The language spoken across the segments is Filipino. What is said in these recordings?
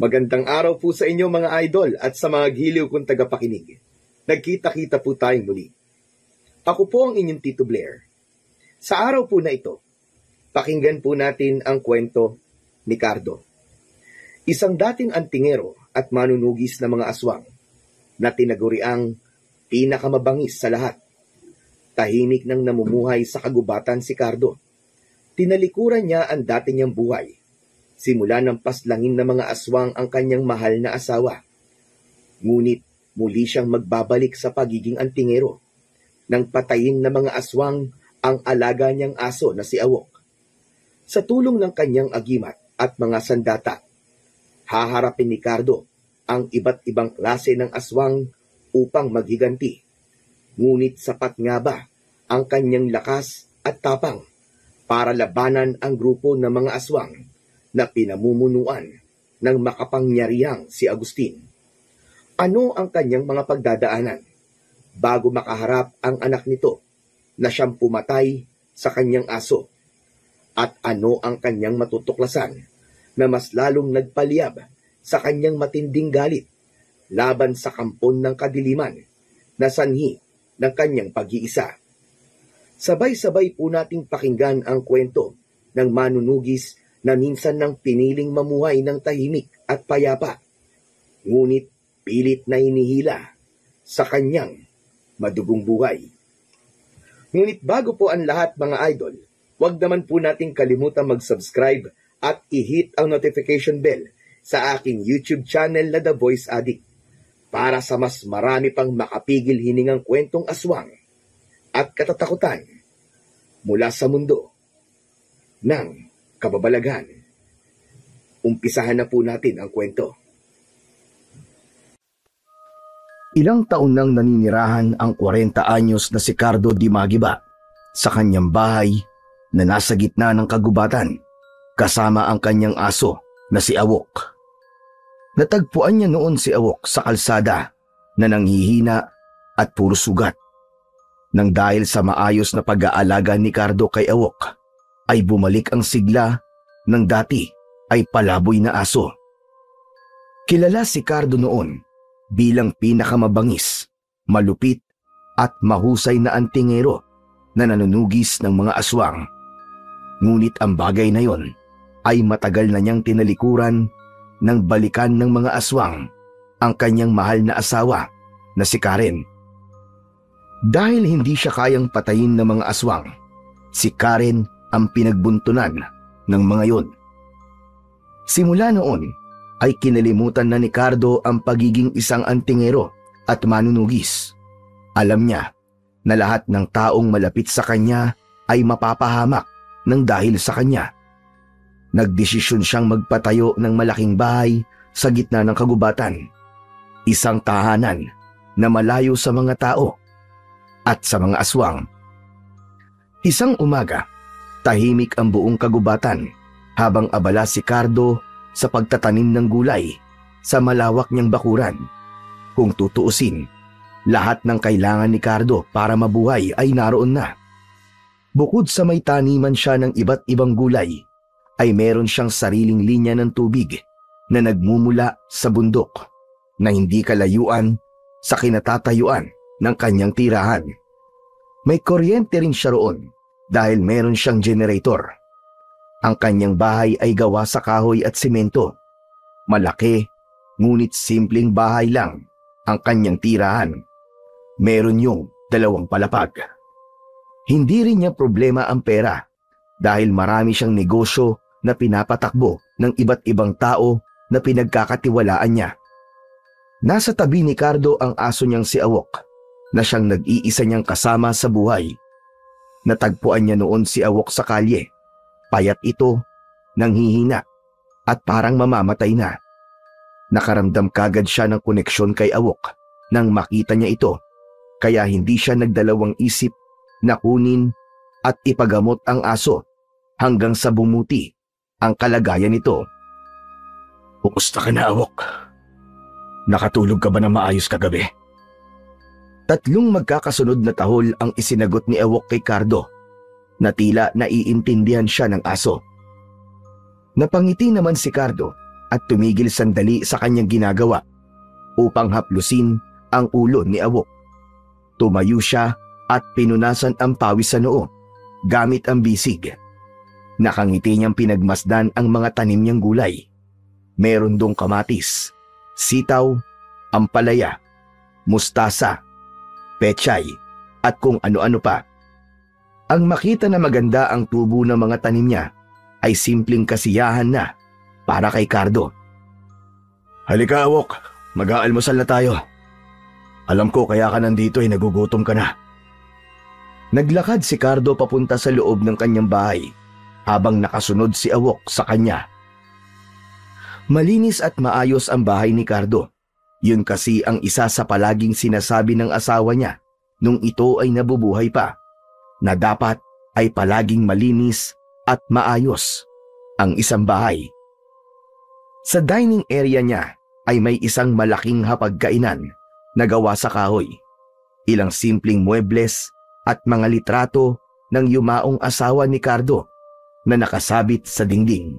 Magandang araw po sa inyo mga idol at sa mga giliw kong tagapakinig. Nagkita-kita po tayong muli. Ako po ang inyong Tito Blair. Sa araw po na ito, pakinggan po natin ang kwento ni Cardo. Isang dating antingero at manunugis na mga aswang na tinaguriang pinakamabangis sa lahat. Tahimik nang namumuhay sa kagubatan si Cardo. Tinalikuran niya ang dati niyang buhay. Simula ng paslangin ng mga aswang ang kanyang mahal na asawa. Ngunit muli siyang magbabalik sa pagiging antingero nang patayin ng mga aswang ang alaga niyang aso na si Awok. Sa tulong ng kanyang agimat at mga sandata, haharapin ni Cardo ang iba't ibang klase ng aswang upang maghiganti. Ngunit sapat nga ba ang kanyang lakas at tapang para labanan ang grupo ng mga aswang na pinamumunuan ng makapangyarihang si Agustin? Ano ang kanyang mga pagdadaanan bago makaharap ang anak nito na siyang pumatay sa kanyang aso? At ano ang kanyang matutuklasan na mas lalong nagpaliyab sa kanyang matinding galit laban sa kampon ng kadiliman na sanhi ng kanyang pag-iisa? Sabay-sabay po nating pakinggan ang kwento ng manunugis na minsan nang piniling mamuhay ng tahimik at payapa, ngunit pilit na inihila sa kanyang madugong buhay. Ngunit bago po ang lahat mga idol, huwag naman po nating kalimutan mag-subscribe at i-hit ang notification bell sa aking YouTube channel na The Voice Addict para sa mas marami pang makapigil hiningang kwentong aswang at katatakutan mula sa mundo ng kababalagan. Umpisahan na po natin ang kwento. Ilang taon nang naninirahan ang 40 anyos na si Cardo Di Magiba sa kanyang bahay na nasa gitna ng kagubatan kasama ang kanyang aso na si Awok. Natagpuan niya noon si Awok sa kalsada na nanghihina at puro sugat. Nang dahil sa maayos na pag-aalaga ni Cardo kay Awok, ay bumalik ang sigla ng dati ay palaboy na aso. Kilala si Cardo noon bilang pinakamabangis, malupit at mahusay na antingero na nanunugis ng mga aswang. Ngunit ang bagay na yon ay matagal na niyang tinalikuran nang balikan ng mga aswang ang kanyang mahal na asawa na si Karen. Dahil hindi siya kayang patayin ng mga aswang, si Karen ang pinagbuntunan ng mga yon. Simula noon ay kinalimutan na ni Cardo ang pagiging isang antingero at manunugis. Alam niya na lahat ng taong malapit sa kanya ay mapapahamak ng dahil sa kanya. Nagdesisyon siyang magpatayo ng malaking bahay sa gitna ng kagubatan. Isang tahanan na malayo sa mga tao at sa mga aswang. Isang umaga, tahimik ang buong kagubatan habang abala si Cardo sa pagtatanim ng gulay sa malawak niyang bakuran. Kung tutuusin, lahat ng kailangan ni Cardo para mabuhay ay naroon na. Bukod sa may taniman siya ng iba't ibang gulay, ay meron siyang sariling linya ng tubig na nagmumula sa bundok na hindi kalayuan sa kinatatayuan ng kanyang tirahan. May kuryente rin siya roon dahil meron siyang generator. Ang kanyang bahay ay gawa sa kahoy at simento. Malaki, ngunit simpleng bahay lang ang kanyang tirahan. Meron yung 2 palapag. Hindi rin niya problema ang pera dahil marami siyang negosyo na pinapatakbo ng iba't ibang tao na pinagkakatiwalaan niya. Nasa tabi ni Cardo ang aso niyang si Awok na siyang nag-iisa niyang kasama sa buhay. Natagpuan niya noon si Awok sa kalye. Payat ito, nanghihina at parang mamamatay na. Nakaramdam kagad siya ng koneksyon kay Awok nang makita niya ito, kaya hindi siya nagdalawang isip na kunin at ipagamot ang aso hanggang sa bumuti ang kalagayan nito. Kumusta ka na, Awok? Nakatulog ka ba na maayos kagabi? 3 magkakasunod na tahol ang isinagot ni Awok kay Cardo na tila naiintindihan siya ng aso. Napangiti naman si Cardo at tumigil sandali sa kanyang ginagawa upang haplusin ang ulo ni Awok. Tumayo siya at pinunasan ang pawis sa noo gamit ang bisig. Nakangiti niyang pinagmasdan ang mga tanim niyang gulay. Meron dong kamatis, sitaw, ampalaya, mustasa, pechay at kung ano-ano pa. Ang makita na maganda ang tubo ng mga tanim niya ay simpleng kasiyahan na para kay Cardo. Halika, Awok. Mag-aalmusal na tayo. Alam ko kaya ka nandito ay nagugutom ka na. Naglakad si Cardo papunta sa loob ng kanyang bahay habang nakasunod si Awok sa kanya. Malinis at maayos ang bahay ni Cardo. Yun kasi ang isa sa palaging sinasabi ng asawa niya nung ito ay nabubuhay pa, na dapat ay palaging malinis at maayos ang isang bahay. Sa dining area niya ay may isang malaking hapagkainan na gawa sa kahoy, ilang simpleng muebles at mga litrato ng yumaong asawa ni Cardo na nakasabit sa dingding.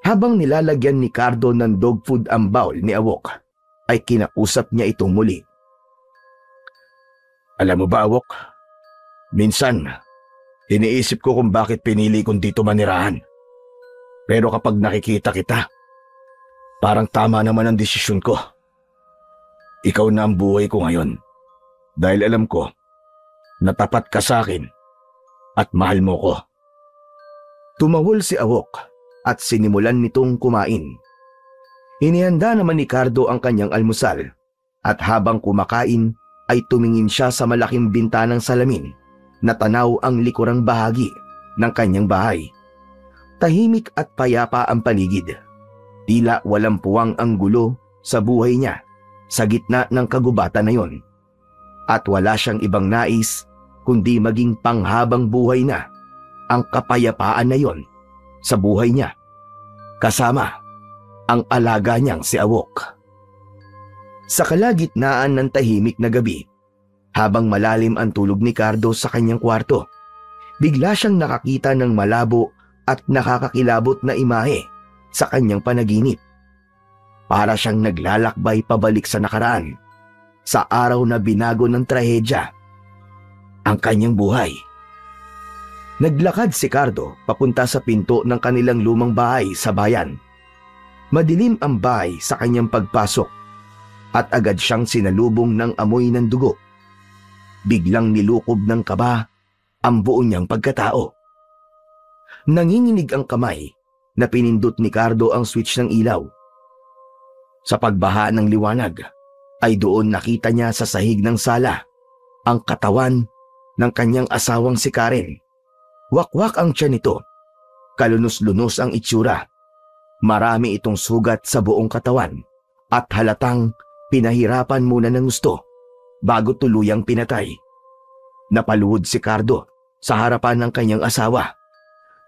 Habang nilalagyan ni Cardo ng dog food ang bowl ni Awok, ay kinausap niya itong muli. Alam mo ba, Awok? Minsan, iniisip ko kung bakit pinili kong dito manirahan. Pero kapag nakikita kita, parang tama naman ang desisyon ko. Ikaw na ang buhay ko ngayon. Dahil alam ko na tapat ka sa akin at mahal mo ko. Tumawol si Awok at sinimulan nitong kumain. Inihanda naman ni Cardo ang kanyang almusal at habang kumakain ay tumingin siya sa malaking bintanang salamin na tanaw ang likurang bahagi ng kanyang bahay. Tahimik at payapa ang paligid. Tila walang puwang ang gulo sa buhay niya sa gitna ng kagubatan na yon. At wala siyang ibang nais kundi maging panghabang buhay na ang kapayapaan na yon sa buhay niya, kasama ang alaga niyang si Awok. Sa kalagitnaan ng tahimik na gabi, habang malalim ang tulog ni Cardo sa kanyang kwarto, bigla siyang nakakita ng malabo at nakakakilabot na imahe sa kanyang panaginip. Para siyang naglalakbay pabalik sa nakaraan, sa araw na binago ng trahedya ang kanyang buhay. Naglakad si Cardo papunta sa pinto ng kanilang lumang bahay sa bayan. Madilim ang bahay sa kanyang pagpasok at agad siyang sinalubong ng amoy ng dugo. Biglang nilukob ng kaba ang buo niyang pagkatao. Nanginginig ang kamay na pinindot ni Cardo ang switch ng ilaw. Sa pagbaha ng liwanag ay doon nakita niya sa sahig ng sala ang katawan ng kanyang asawang si Karen. Wakwak ang tiyan nito, kalunos-lunos ang itsura. Marami itong sugat sa buong katawan at halatang pinahirapan muna ng gusto bago tuluyang pinatay. Napaluhod si Cardo sa harapan ng kanyang asawa.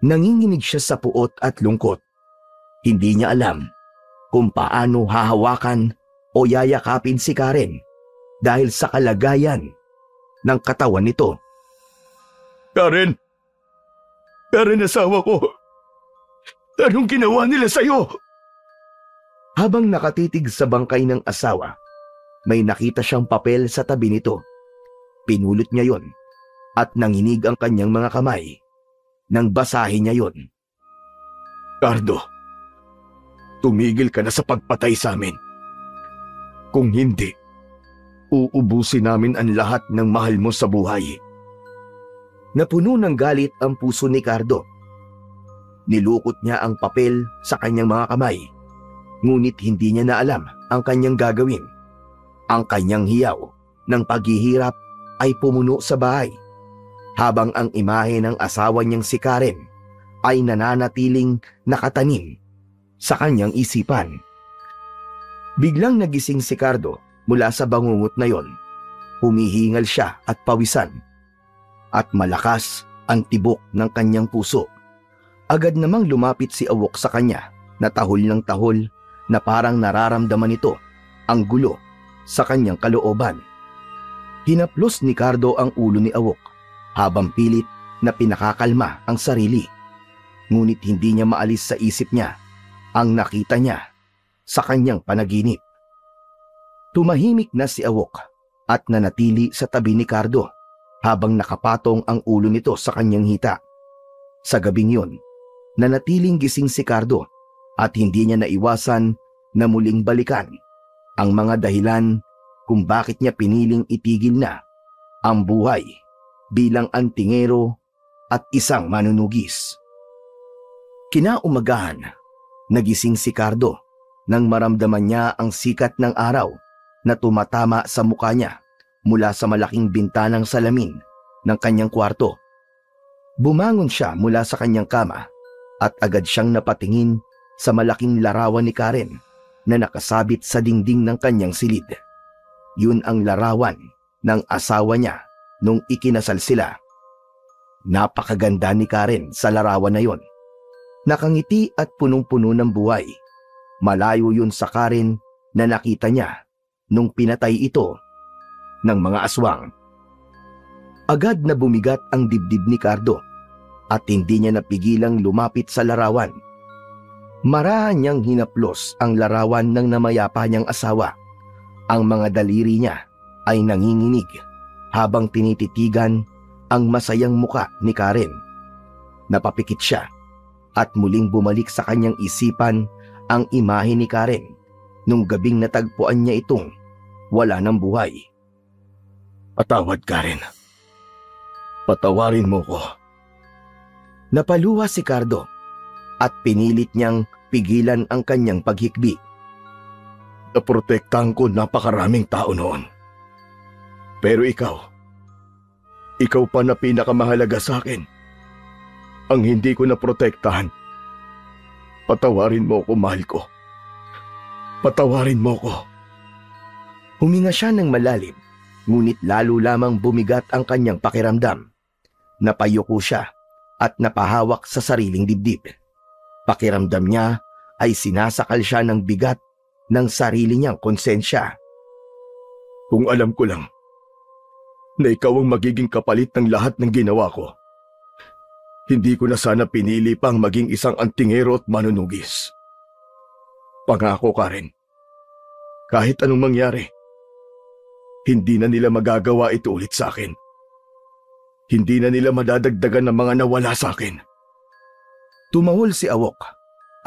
Nanginginig siya sa puot at lungkot. Hindi niya alam kung paano hahawakan o yayakapin si Karen dahil sa kalagayan ng katawan nito. Karen! Karen, asawa ko! Anong ginawa nila sa'yo? Habang nakatitig sa bangkay ng asawa, may nakita siyang papel sa tabi nito. Pinulot niya yon at nanginig ang kanyang mga kamay nang basahin niya yon. Cardo, tumigil ka na sa pagpatay sa amin. Kung hindi, uubusin namin ang lahat ng mahal mo sa buhay. Napuno ng galit ang puso ni Cardo. Nilukot niya ang papel sa kanyang mga kamay, ngunit hindi niya na alam ang kanyang gagawin. Ang kanyang hiyaw ng paghihirap ay pumuno sa bahay, habang ang imahe ng asawa niyang si Karen ay nananatiling nakatanim sa kanyang isipan. Biglang nagising si Cardo mula sa bangungot na yon. Humihingal siya at pawisan, at malakas ang tibok ng kanyang puso. Agad namang lumapit si Awok sa kanya na tahol ng tahol na parang nararamdaman nito ang gulo sa kanyang kalooban. Hinaplos ni Cardo ang ulo ni Awok habang pilit na pinakakalma ang sarili. Ngunit hindi niya maalis sa isip niya ang nakita niya sa kanyang panaginip. Tumahimik na si Awok at nanatili sa tabi ni Cardo habang nakapatong ang ulo nito sa kanyang hita. Sa gabing yun, nanatiling gising si Cardo at hindi niya naiwasan na muling balikan ang mga dahilan kung bakit niya piniling itigil na ang buhay bilang antingero at isang manunugis. Kinaumagahan, nagising si Cardo nang maramdaman niya ang sikat ng araw na tumatama sa mukha niya mula sa malaking bintanang salamin ng kanyang kwarto. Bumangon siya mula sa kanyang kama at agad siyang napatingin sa malaking larawan ni Karen na nakasabit sa dingding ng kanyang silid. Yun ang larawan ng asawa niya nung ikinasal sila. Napakaganda ni Karen sa larawan na yon. Nakangiti at punong-puno ng buhay. Malayo yun sa Karen na nakita niya nung pinatay ito ng mga aswang. Agad na bumigat ang dibdib ni Cardo at hindi niya napigilang lumapit sa larawan. Marahan niyang hinaplos ang larawan ng namayapa niyang asawa. Ang mga daliri niya ay nanginginig habang tinititigan ang masayang muka ni Karen. Napapikit siya at muling bumalik sa kanyang isipan ang imahe ni Karen nung gabing natagpuan niya itong wala ng buhay. Patawad, Karen. Patawarin mo ko. Napaluha si Cardo at pinilit niyang pigilan ang kanyang paghikbi. Naprotektahan ko napakaraming tao noon. Pero ikaw pa na pinakamahalaga sa akin. Ang hindi ko naprotektahan. Patawarin mo ko, mahal ko. Patawarin mo ko. Huminga siya ng malalim, ngunit lalo lamang bumigat ang kanyang pakiramdam. Napayuko siya at napahawak sa sariling dibdib. Pakiramdam niya ay sinasakal siya ng bigat ng sarili niyang konsensya. Kung alam ko lang na ikaw ang magiging kapalit ng lahat ng ginawa ko, hindi ko na sana pinili pang maging isang antingero at manunugis. Pangako, Karen, kahit anong mangyari, hindi na nila magagawa ito ulit sa akin. Hindi na nila madadagdagan ng mga nawala sa akin. Tumahol si Awok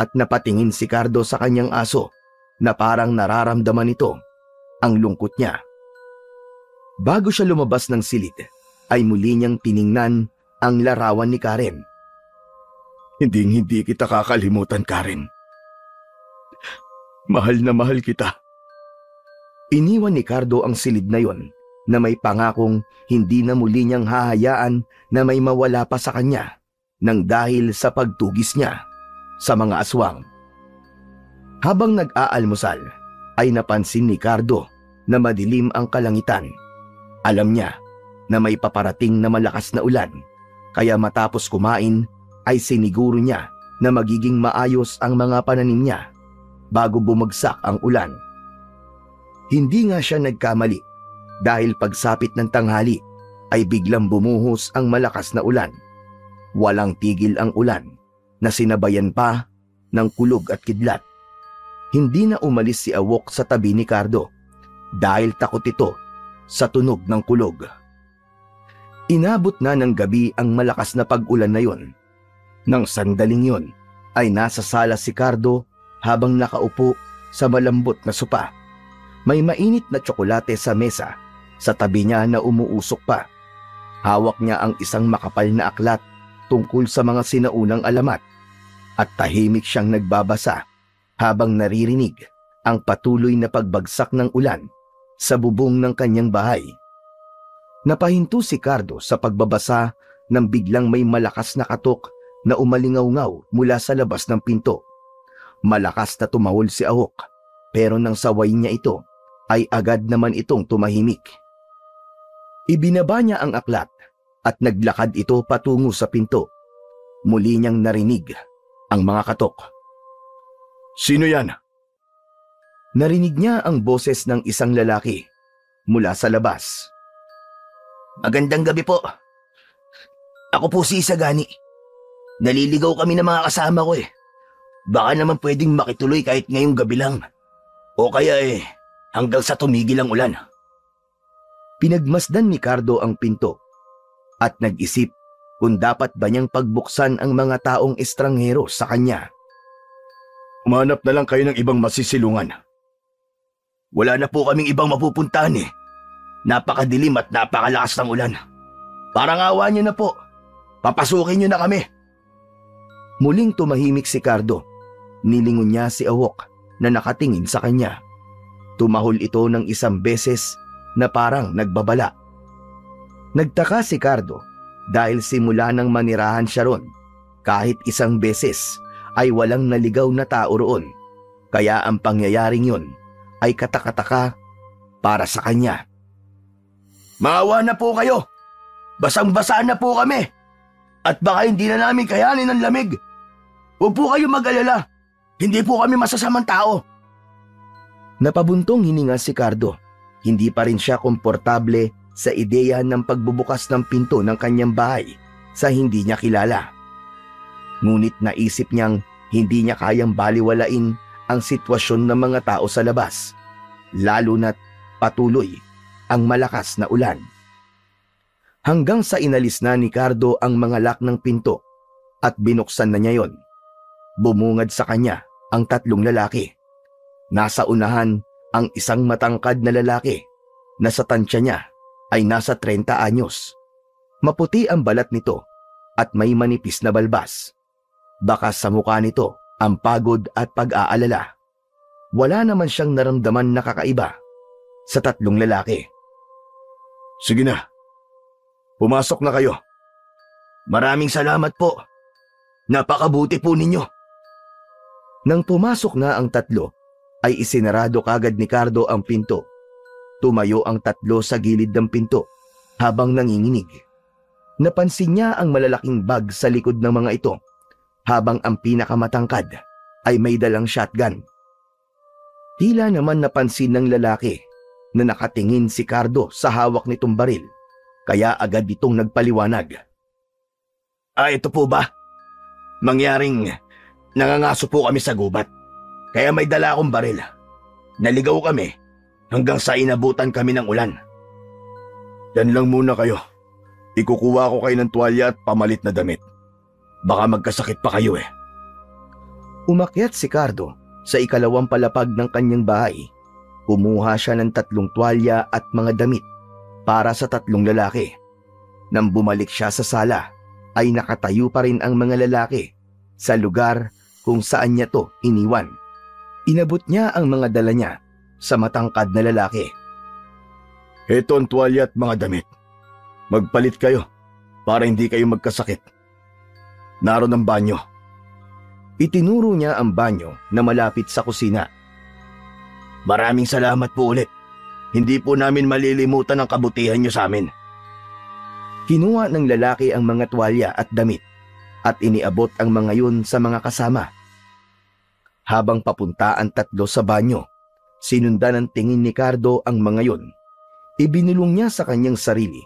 at napatingin si Cardo sa kanyang aso na parang nararamdaman nito ang lungkot niya. Bago siya lumabas ng silid, ay muli niyang tiningnan ang larawan ni Karen. Hindi kita kakalimutan, Karen. Mahal na mahal kita. Iniwan ni Cardo ang silid na yon na may pangakong hindi na muli niyang hahayaan na may mawala pa sa kanya nang dahil sa pagtugis niya sa mga aswang. Habang nag-aalmusal, ay napansin ni Cardo na madilim ang kalangitan. Alam niya na may paparating na malakas na ulan, kaya matapos kumain ay siniguro niya na magiging maayos ang mga pananim niya bago bumagsak ang ulan. Hindi nga siya nagkamali dahil pagsapit ng tanghali ay biglang bumuhos ang malakas na ulan. Walang tigil ang ulan na sinabayan pa ng kulog at kidlat. Hindi na umalis si Awok sa tabi ni Cardo dahil takot ito sa tunog ng kulog. Inabot na ng gabi ang malakas na pag-ulan na yon. Nang sandaling yon ay nasa sala si Cardo habang nakaupo sa malambot na sopa. May mainit na tsokolate sa mesa, sa tabi niya na umuusok pa. Hawak niya ang isang makapal na aklat tungkol sa mga sinaunang alamat at tahimik siyang nagbabasa habang naririnig ang patuloy na pagbagsak ng ulan sa bubong ng kanyang bahay. Napahinto si Cardo sa pagbabasa nang biglang may malakas na katok na umalingaw-ngaw mula sa labas ng pinto. Malakas na tumawol si Awok, pero nang saway niya ito, ay agad naman itong tumahimik. Ibinaba niya ang aklat at naglakad ito patungo sa pinto. Muli niyang narinig ang mga katok. Sino yan? Narinig niya ang boses ng isang lalaki mula sa labas. Magandang gabi po. Ako po si Isagani. Naliligaw kami ng mga kasama ko eh. Baka naman pwedeng makituloy kahit ngayong gabi lang. O kaya hanggang sa tumigil ang ulan. Pinagmasdan ni Cardo ang pinto at nag-isip kung dapat ba niyang pagbuksan ang mga taong estranghero sa kanya. Umanap na lang kayo ng ibang masisilungan. Wala na po kaming ibang mapupuntahan Napakadilim at napakalakas ng ulan. Parang awa niyo na po. Papasukin niyo na kami. Muling tumahimik si Cardo. Nilingon niya si Awok na nakatingin sa kanya. Tumahol ito ng isang beses na parang nagbabala. Nagtaka si Cardo dahil simula nang manirahan siya ron, kahit isang beses ay walang naligaw na tao roon. Kaya ang pangyayaring yun ay katakataka para sa kanya. Maawa na po kayo. Basang-basa na po kami. At baka hindi na namin kayanin ang lamig. Huwag po kayo mag-alala. Hindi po kami masasamang tao. Napabuntong hininga si Cardo. Hindi pa rin siya komportable sa ideya ng pagbubukas ng pinto ng kanyang bahay sa hindi niya kilala. Ngunit naisip niyang hindi niya kayang baliwalain ang sitwasyon ng mga tao sa labas, lalo na't patuloy ang malakas na ulan. Hanggang sa inalis na ni Cardo ang mga lock ng pinto at binuksan na niya yon. Bumungad sa kanya ang tatlong lalaki. Nasa unahan ang isang matangkad na lalaki na sa tansya niya ay nasa 30 anyos. Maputi ang balat nito at may manipis na balbas. Baka sa mukha nito ang pagod at pag-aalala. Wala naman siyang naramdaman na kakaiba sa tatlong lalaki. Sige na. Pumasok na kayo. Maraming salamat po. Napakabuti po ninyo. Nang pumasok na ang tatlo, ay isinarado kagad ni Cardo ang pinto. Tumayo ang tatlo sa gilid ng pinto habang nanginginig. Napansin niya ang malalaking bag sa likod ng mga ito, habang ang pinakamatangkad ay may dalang shotgun. Tila naman napansin ng lalaki na nakatingin si Cardo sa hawak nitong baril, kaya agad itong nagpaliwanag. Ito po ba? Mangyaring nangangaso po kami sa gubat, kaya may dala akong baril. Naligaw kami hanggang sa inabutan kami ng ulan. Yan lang muna kayo. Ikukuha ko kayo ng tuwalya at pamalit na damit. Baka magkasakit pa kayo Umakyat si Cardo sa ikalawang palapag ng kanyang bahay. Kumuha siya ng 3 tuwalya at mga damit para sa 3 lalaki. Nang bumalik siya sa sala, ay nakatayo pa rin ang mga lalaki sa lugar kung saan niya to iniwan. Inabot niya ang mga dala niya sa matangkad na lalaki. Heto ang tuwalya at mga damit. Magpalit kayo para hindi kayo magkasakit. Naroon ang banyo. Itinuro niya ang banyo na malapit sa kusina. Maraming salamat po ulit. Hindi po namin malilimutan ang kabutihan niyo sa amin. Kinuha ng lalaki ang mga tuwalya at damit at iniabot ang mga yun sa mga kasama. Habang papunta ang tatlo sa banyo, sinundan ng tingin ni Cardo ang mga yun. Ibinulong niya sa kanyang sarili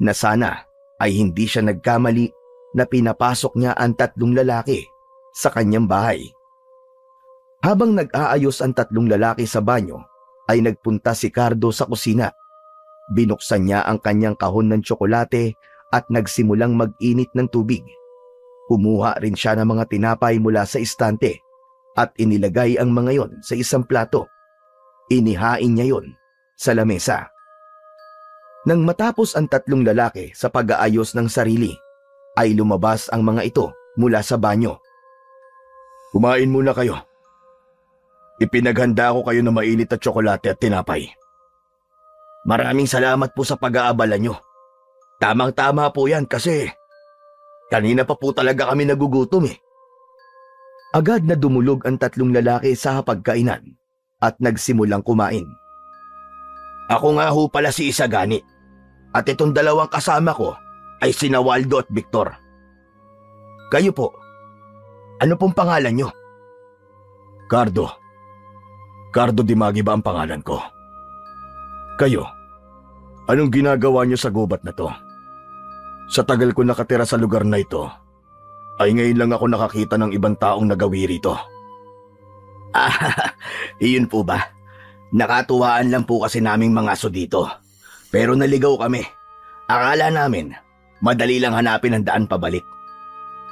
na sana ay hindi siya nagkamali na pinapasok niya ang 3 lalaki sa kanyang bahay. Habang nag-aayos ang 3 lalaki sa banyo, ay nagpunta si Cardo sa kusina. Binuksan niya ang kanyang kahon ng tsokolate at nagsimulang mag-init ng tubig. Kumuha rin siya ng mga tinapay mula sa istante at inilagay ang mga yon sa isang plato. Inihain niya yon sa lamesa. Nang matapos ang 3 lalaki sa pag-aayos ng sarili, ay lumabas ang mga ito mula sa banyo. Kumain muna kayo. Ipinaghanda ko kayo ng mainit na tsokolate at tinapay. Maraming salamat po sa pag-aabala nyo. Tamang-tama po yan kasi kanina pa po talaga kami nagugutom Agad na dumulog ang 3 lalaki sa hapagkainan at nagsimulang kumain. Ako nga ho pala si Isagani at itong 2 kasama ko ay sina Waldo at Victor. Kayo po, ano pong pangalan nyo? Cardo. Cardo Dimagi ba ang pangalan ko? Kayo, anong ginagawa nyo sa gubat na to? Sa tagal ko nakatira sa lugar na ito, ay ngayon lang ako nakakita ng ibang taong nagawi rito. Ah, iyon po ba? Nakatuwaan lang po kasi naming mga aso dito. Pero naligaw kami. Akala namin, madali lang hanapin ang daan pabalik.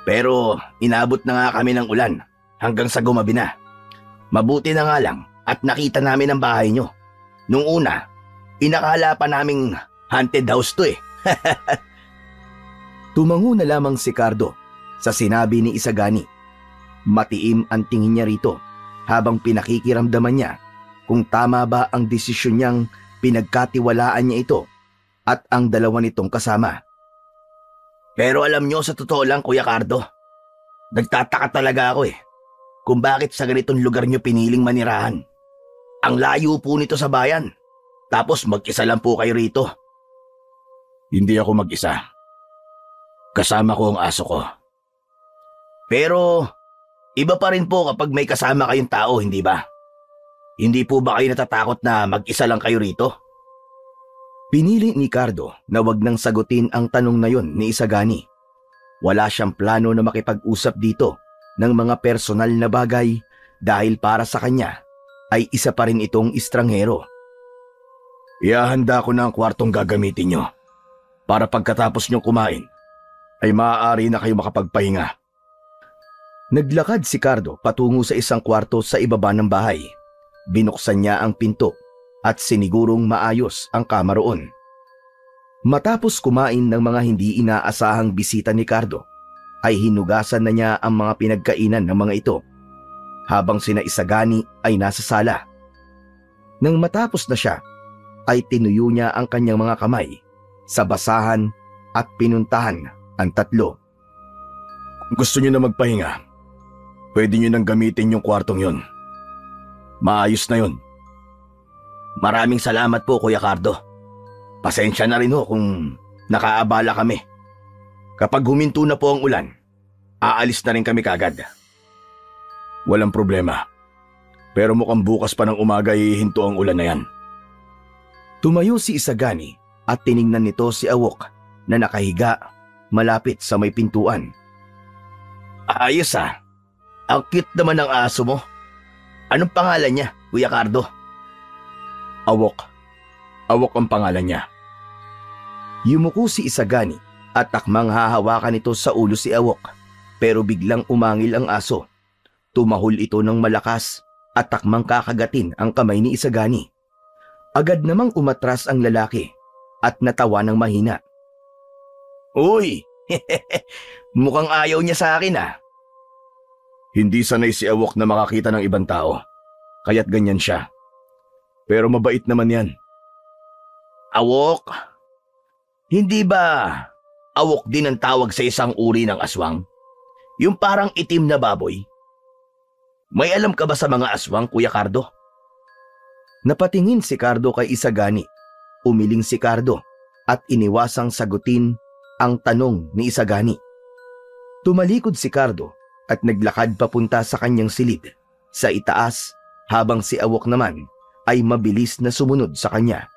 Pero inabot na nga kami ng ulan hanggang sa gumabi na. Mabuti na nga lang at nakita namin ang bahay nyo. Nung una, inakala pa naming haunted house to eh. Tumango na lamang si Cardo sa sinabi ni Isagani. Matiim ang tingin niya rito habang pinakikiramdaman niya kung tama ba ang desisyon niyang pinagkatiwalaan niya ito at ang dalawa nitong kasama. Pero alam nyo, sa totoo lang Kuya Cardo, nagtataka talaga ako eh kung bakit sa ganitong lugar nyo piniling manirahan. Ang layo po nito sa bayan, tapos mag-isa lang po kayo rito. Hindi ako mag-isa. Kasama ko ang aso ko. Pero iba pa rin po kapag may kasama kayong tao, hindi ba? Hindi po ba kayo natatakot na mag-isa lang kayo rito? Pinili ni Cardo na wag nang sagutin ang tanong na yon ni Isagani. Wala siyang plano na makipag-usap dito ng mga personal na bagay dahil para sa kanya ay isa pa rin itong estranghero. Ihahanda ko na ang kwartong gagamitin nyo para pagkatapos nyo kumain ay maaari na kayo makapagpahinga. Naglakad si Cardo patungo sa isang kwarto sa ibaba ng bahay. Binuksan niya ang pinto at sinigurong maayos ang kama roon. Matapos kumain ng mga hindi inaasahang bisita ni Cardo, ay hinugasan na niya ang mga pinagkainan ng mga ito, habang sina Isagani ay nasa sala. Nang matapos na siya, ay tinuyo niya ang kanyang mga kamay sa basahan at pinuntahan ang tatlo. Kung gusto niyo na magpahinga, pwede niyo nang gamitin yung kwartong yon. Maayos na yon. Maraming salamat po Kuya Cardo. Pasensya na rin ho kung nakaabala kami. Kapag huminto na po ang ulan, aalis na rin kami kagad. Walang problema. Pero mukhang bukas pa ng umaga hihinto ang ulan na yan. Tumayo si Isagani at tiningnan nito si Awok na nakahiga malapit sa may pintuan. Ayos ah. Ang cute naman ng aso mo. Anong pangalan niya, Kuya Cardo? Awok. Awok ang pangalan niya. Yumuko si Isagani at takmang hahawakan ito sa ulo si Awok, pero biglang umangil ang aso. Tumahol ito ng malakas at takmang kakagatin ang kamay ni Isagani. Agad namang umatras ang lalaki at natawa ng mahina. Uy! Mukhang ayaw niya sa akin ah. Hindi sanay si Awok na makakita ng ibang tao, kaya't ganyan siya. Pero mabait naman yan. Awok? Hindi ba awok din ang tawag sa isang uri ng aswang? Yung parang itim na baboy? May alam ka ba sa mga aswang, Kuya Cardo? Napatingin si Cardo kay Isagani. Umiling si Cardo at iniwasang sagutin ang tanong ni Isagani. Tumalikod si Cardo at naglakad papunta sa kanyang silid sa itaas habang si Awok naman ay mabilis na sumunod sa kanya.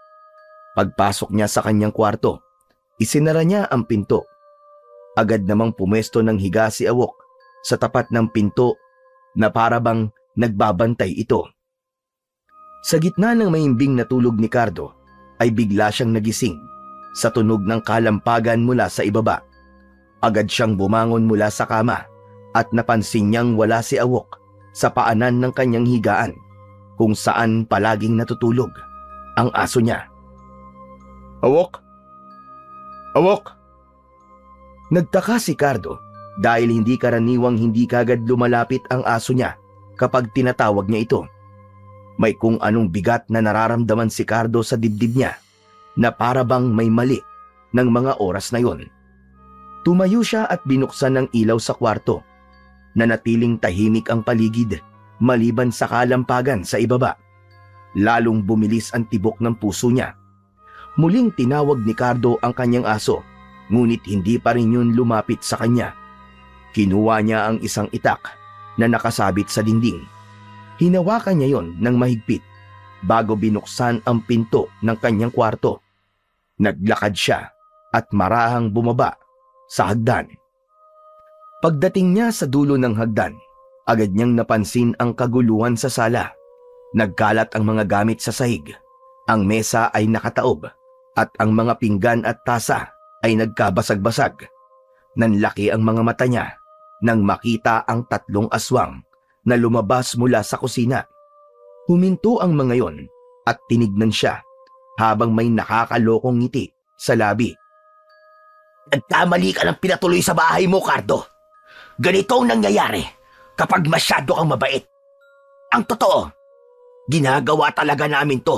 Pagpasok niya sa kanyang kwarto, isinara niya ang pinto. Agad namang pumesto ng higa si Awok sa tapat ng pinto na para bang nagbabantay ito. Sa gitna ng mahimbing na tulog ni Cardo ay bigla siyang nagising sa tunog ng kalampagan mula sa ibaba. Agad siyang bumangon mula sa kama at napansin niyang wala si Awok sa paanan ng kanyang higaan kung saan palaging natutulog ang aso niya. Awok? Awok? Nagtaka si Cardo dahil hindi karaniwang hindi kagad lumalapit ang aso niya kapag tinatawag niya ito. May kung anong bigat na nararamdaman si Cardo sa dibdib niya na para bang may mali ng mga oras na yon. Tumayo siya at binuksan ng ilaw sa kwarto. Nanatiling tahimik ang paligid maliban sa kalampagan sa ibaba. Lalong bumilis ang tibok ng puso niya. Muling tinawag ni Cardo ang kanyang aso, ngunit hindi pa rin yun lumapit sa kanya. Kinuha niya ang isang itak na nakasabit sa dingding. Hinawakan niya yon ng mahigpit bago binuksan ang pinto ng kanyang kwarto. Naglakad siya at marahang bumaba sa hagdan. Pagdating niya sa dulo ng hagdan, Agad niyang napansin ang kaguluhan sa sala. Nagkalat ang mga gamit sa sahig. Ang mesa ay nakataob at ang mga pinggan at tasa ay nagkabasag-basag. Nanlaki ang mga mata niya nang makita ang 3 aswang na lumabas mula sa kusina. Huminto ang mga yon at tinignan siya habang may nakakalokong ngiti sa labi. Nagkamali ka ng pinatuloy sa bahay mo, Cardo. Ganito ang nangyayari kapag masyado kang mabait. Ang totoo, ginagawa talaga namin to.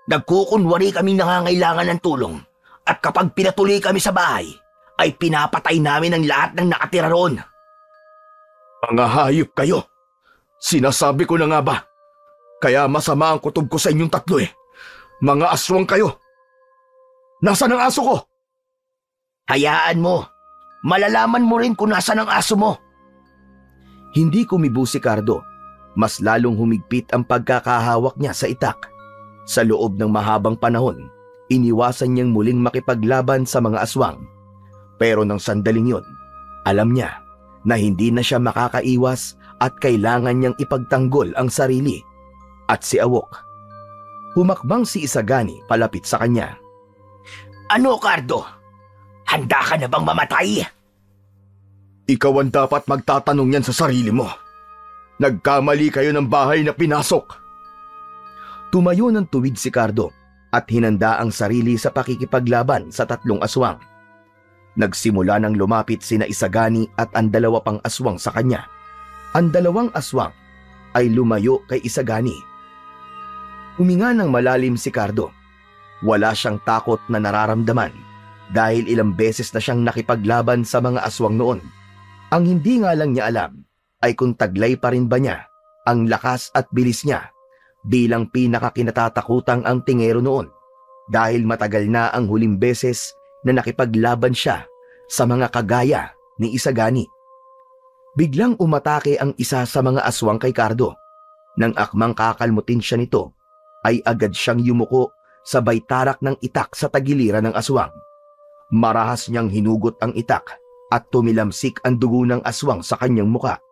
Nagkukunwari kaming nangangailangan ng tulong at kapag pinatuloy kami sa bahay, ay pinapatay namin ang lahat ng nakatira roon. Mga hayop kayo! Sinasabi ko na nga ba? Kaya masama ang kutob ko sa inyong 3 eh. Mga aswang kayo! Nasaan ang aso ko? Hayaan mo. Malalaman mo rin kung nasaan ang aso mo. Hindi kumibo si Cardo. Mas lalong humigpit ang pagkakahawak niya sa itak. Sa loob ng mahabang panahon, iniwasan niyang muling makipaglaban sa mga aswang. Pero nang sandaling yon, alam niya na hindi na siya makakaiwas at kailangan niyang ipagtanggol ang sarili. At si Awok. Humakbang si Isagani palapit sa kanya. Ano, Cardo? Handa ka na bang mamatay? Ikaw ang dapat magtatanong yan sa sarili mo. Nagkamali kayo ng bahay na pinasok. Tumayo ng tuwid si Cardo at hinanda ang sarili sa pakikipaglaban sa 3 aswang. Nagsimula nang lumapit sina Isagani at ang 2 pang aswang sa kanya. Ang 2 aswang ay lumayo kay Isagani. Huminga ng malalim si Cardo. Wala siyang takot na nararamdaman dahil ilang beses na siyang nakipaglaban sa mga aswang noon. Ang hindi nga lang niya alam ay kung taglay pa rin ba niya ang lakas at bilis niya bilang pinakakinatatakutang ang tingero noon dahil matagal na ang huling beses na nakipaglaban siya sa mga kagaya ni Isagani. Biglang umatake ang isa sa mga aswang kay Cardo. Nang akmang kakalmutin siya nito, ay agad siyang yumuko sa baytarak ng itak sa tagiliran ng aswang. Marahas niyang hinugot ang itak at tumilamsik ang dugo ng aswang sa kanyang muka.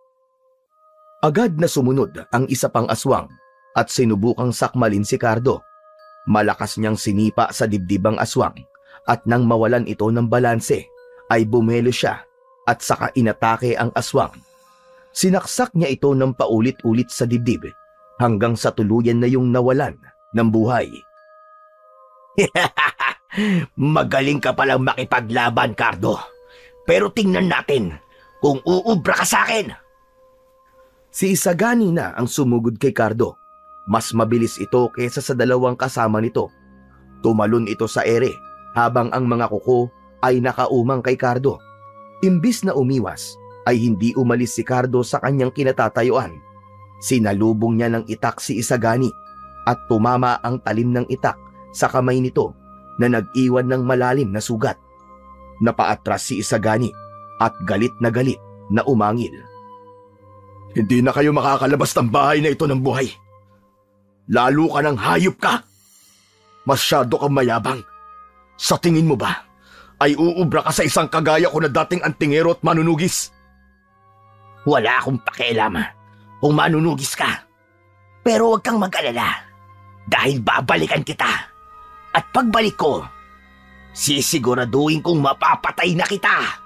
Agad na sumunod ang isa pang aswang at sinubukang sakmalin si Cardo. Malakas niyang sinipa sa dibdib ang aswang at nang mawalan ito ng balanse ay bumelo siya at saka inatake ang aswang. Sinaksak niya ito ng paulit-ulit sa dibdib hanggang sa tuluyan na yung nawalan ng buhay. Magaling ka palang makipaglaban, Cardo. Pero tingnan natin kung uubra ka sa akin. Si Isagani na ang sumugod kay Cardo. Mas mabilis ito kaysa sa 2 kasama nito. Tumalon ito sa ere habang ang mga kuko ay nakaumang kay Cardo. Imbis na umiwas, ay hindi umalis si Cardo sa kanyang kinatatayuan. Sinalubong niya ng itak si Isagani at tumama ang talim ng itak sa kamay nito na nag-iwan ng malalim na sugat. Napaatras si Isagani at galit na umangil. Hindi na kayo makakalabas ng bahay na ito ng buhay. Lalo ka ng hayop ka. Masyado kang mayabang. Sa tingin mo ba, ay uubra ka sa isang kagaya ko na dating antingero at manunugis? Wala akong pakialam kung manunugis ka. Pero huwag kang mag-alala dahil babalikan kita. At pagbalik ko, sisiguraduhin kong mapapatay na kita.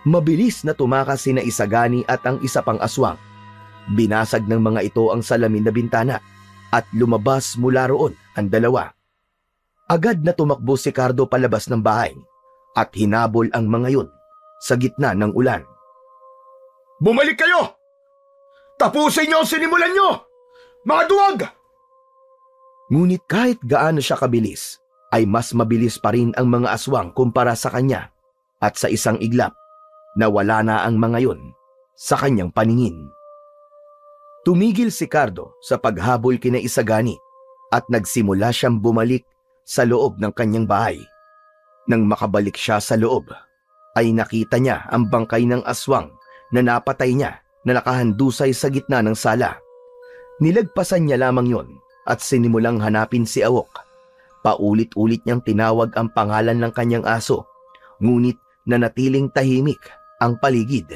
Mabilis na tumakas sina Isagani at ang isa pang aswang. Binasag ng mga ito ang salamin na bintana at lumabas mula roon ang 2. Agad na tumakbo si Cardo palabas ng bahay at hinabol ang mga yun sa gitna ng ulan. Bumalik kayo! Tapusin niyo ang sinimulan niyo! Mga duwag! Ngunit kahit gaano siya kabilis, ay mas mabilis pa rin ang mga aswang kumpara sa kanya at sa isang iglap, nawala na ang mga yun sa kanyang paningin. Tumigil si Cardo sa paghabol kina Isagani at nagsimula siyang bumalik sa loob ng kanyang bahay. Nang makabalik siya sa loob, ay nakita niya ang bangkay ng aswang na napatay niya na nakahandusay sa gitna ng sala. Nilagpasan niya lamang yon at sinimulang hanapin si Awok. Paulit-ulit niyang tinawag ang pangalan ng kanyang aso, ngunit nanatiling tahimik ang paligid.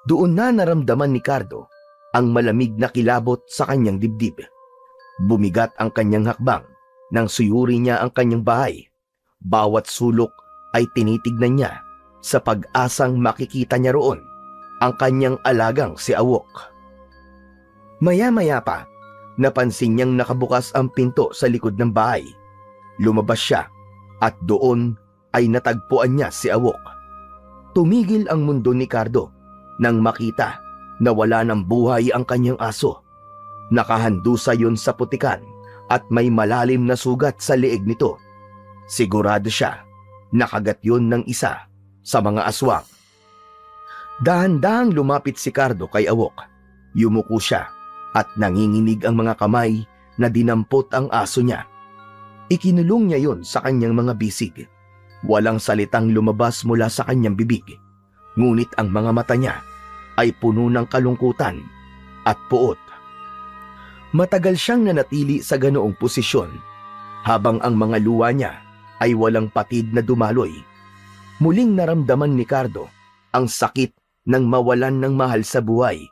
Doon na naramdaman ni Cardo ang malamig na kilabot sa kanyang dibdib. Bumigat ang kanyang hakbang nang suyuri niya ang kanyang bahay. Bawat sulok ay tinitignan niya sa pag-asang makikita niya roon ang kanyang alagang si Awok. Maya-maya pa, napansin niyang nakabukas ang pinto sa likod ng bahay. Lumabas siya at doon ay natagpuan niya si Awok. Tumigil ang mundo ni Cardo nang makita na wala ng buhay ang kanyang aso. Nakahandusa yun sa putikan at may malalim na sugat sa leeg nito. Sigurado siya nakagat yun ng isa sa mga aswang. Dahan-dahang lumapit si Cardo kay Awok. Yumuko siya at nanginginig ang mga kamay na dinampot ang aso niya. Ikinulong niya yon sa kanyang mga bisig. Walang salitang lumabas mula sa kanyang bibig. Ngunit ang mga mata niya ay puno ng kalungkutan at puot. Matagal siyang nanatili sa ganoong posisyon habang ang mga luha niya ay walang patid na dumaloy. Muling naramdaman ni Cardo ang sakit ng mawalan ng mahal sa buhay.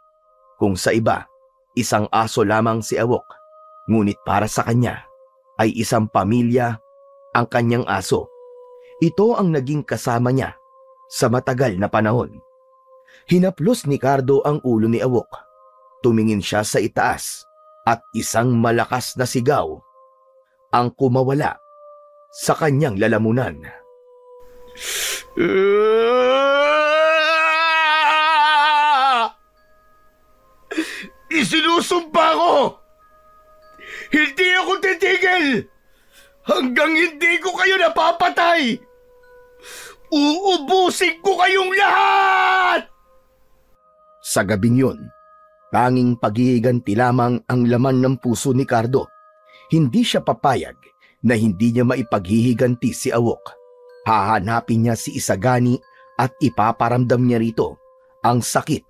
Kung sa iba, isang aso lamang si Awok, ngunit para sa kanya ay isang pamilya ang kanyang aso. Ito ang naging kasama niya sa matagal na panahon. Hinaplos ni Cardo ang ulo ni Awok. Tumingin siya sa itaas at isang malakas na sigaw ang kumawala sa kanyang lalamunan. Isinusumpa ko! Hindi ako titigil! Hanggang hindi ko kayo napapatay! Uubusin ko kayong lahat! Sa gabing yun, tanging paghihiganti lamang ang laman ng puso ni Cardo. Hindi siya papayag na hindi niya maipaghihiganti si Awok. Hahanapin niya si Isagani at ipaparamdam niya rito ang sakit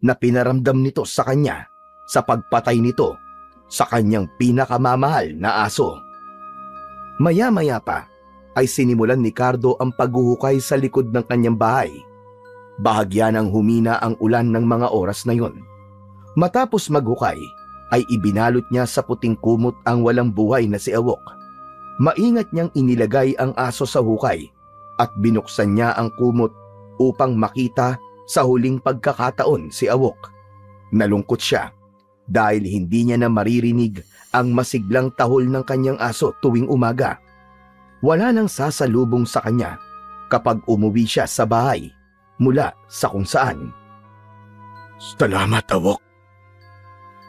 na pinaramdam nito sa kanya sa pagpatay nito sa kanyang pinakamamahal na aso. Maya-maya pa ay sinimulan ni Cardo ang paghuhukay sa likod ng kanyang bahay. Bahagya nang humina ang ulan ng mga oras na yon. Matapos maghukay ay ibinalot niya sa puting kumot ang walang buhay na si Awok. Maingat niyang inilagay ang aso sa hukay at binuksan niya ang kumot upang makita sa huling pagkakataon si Awok. Nalungkot siya dahil hindi niya na maririnig ang masiglang tahol ng kanyang aso tuwing umaga. Wala nang sasalubong sa kanya kapag umuwi siya sa bahay mula sa kung saan. Salamat, Awok.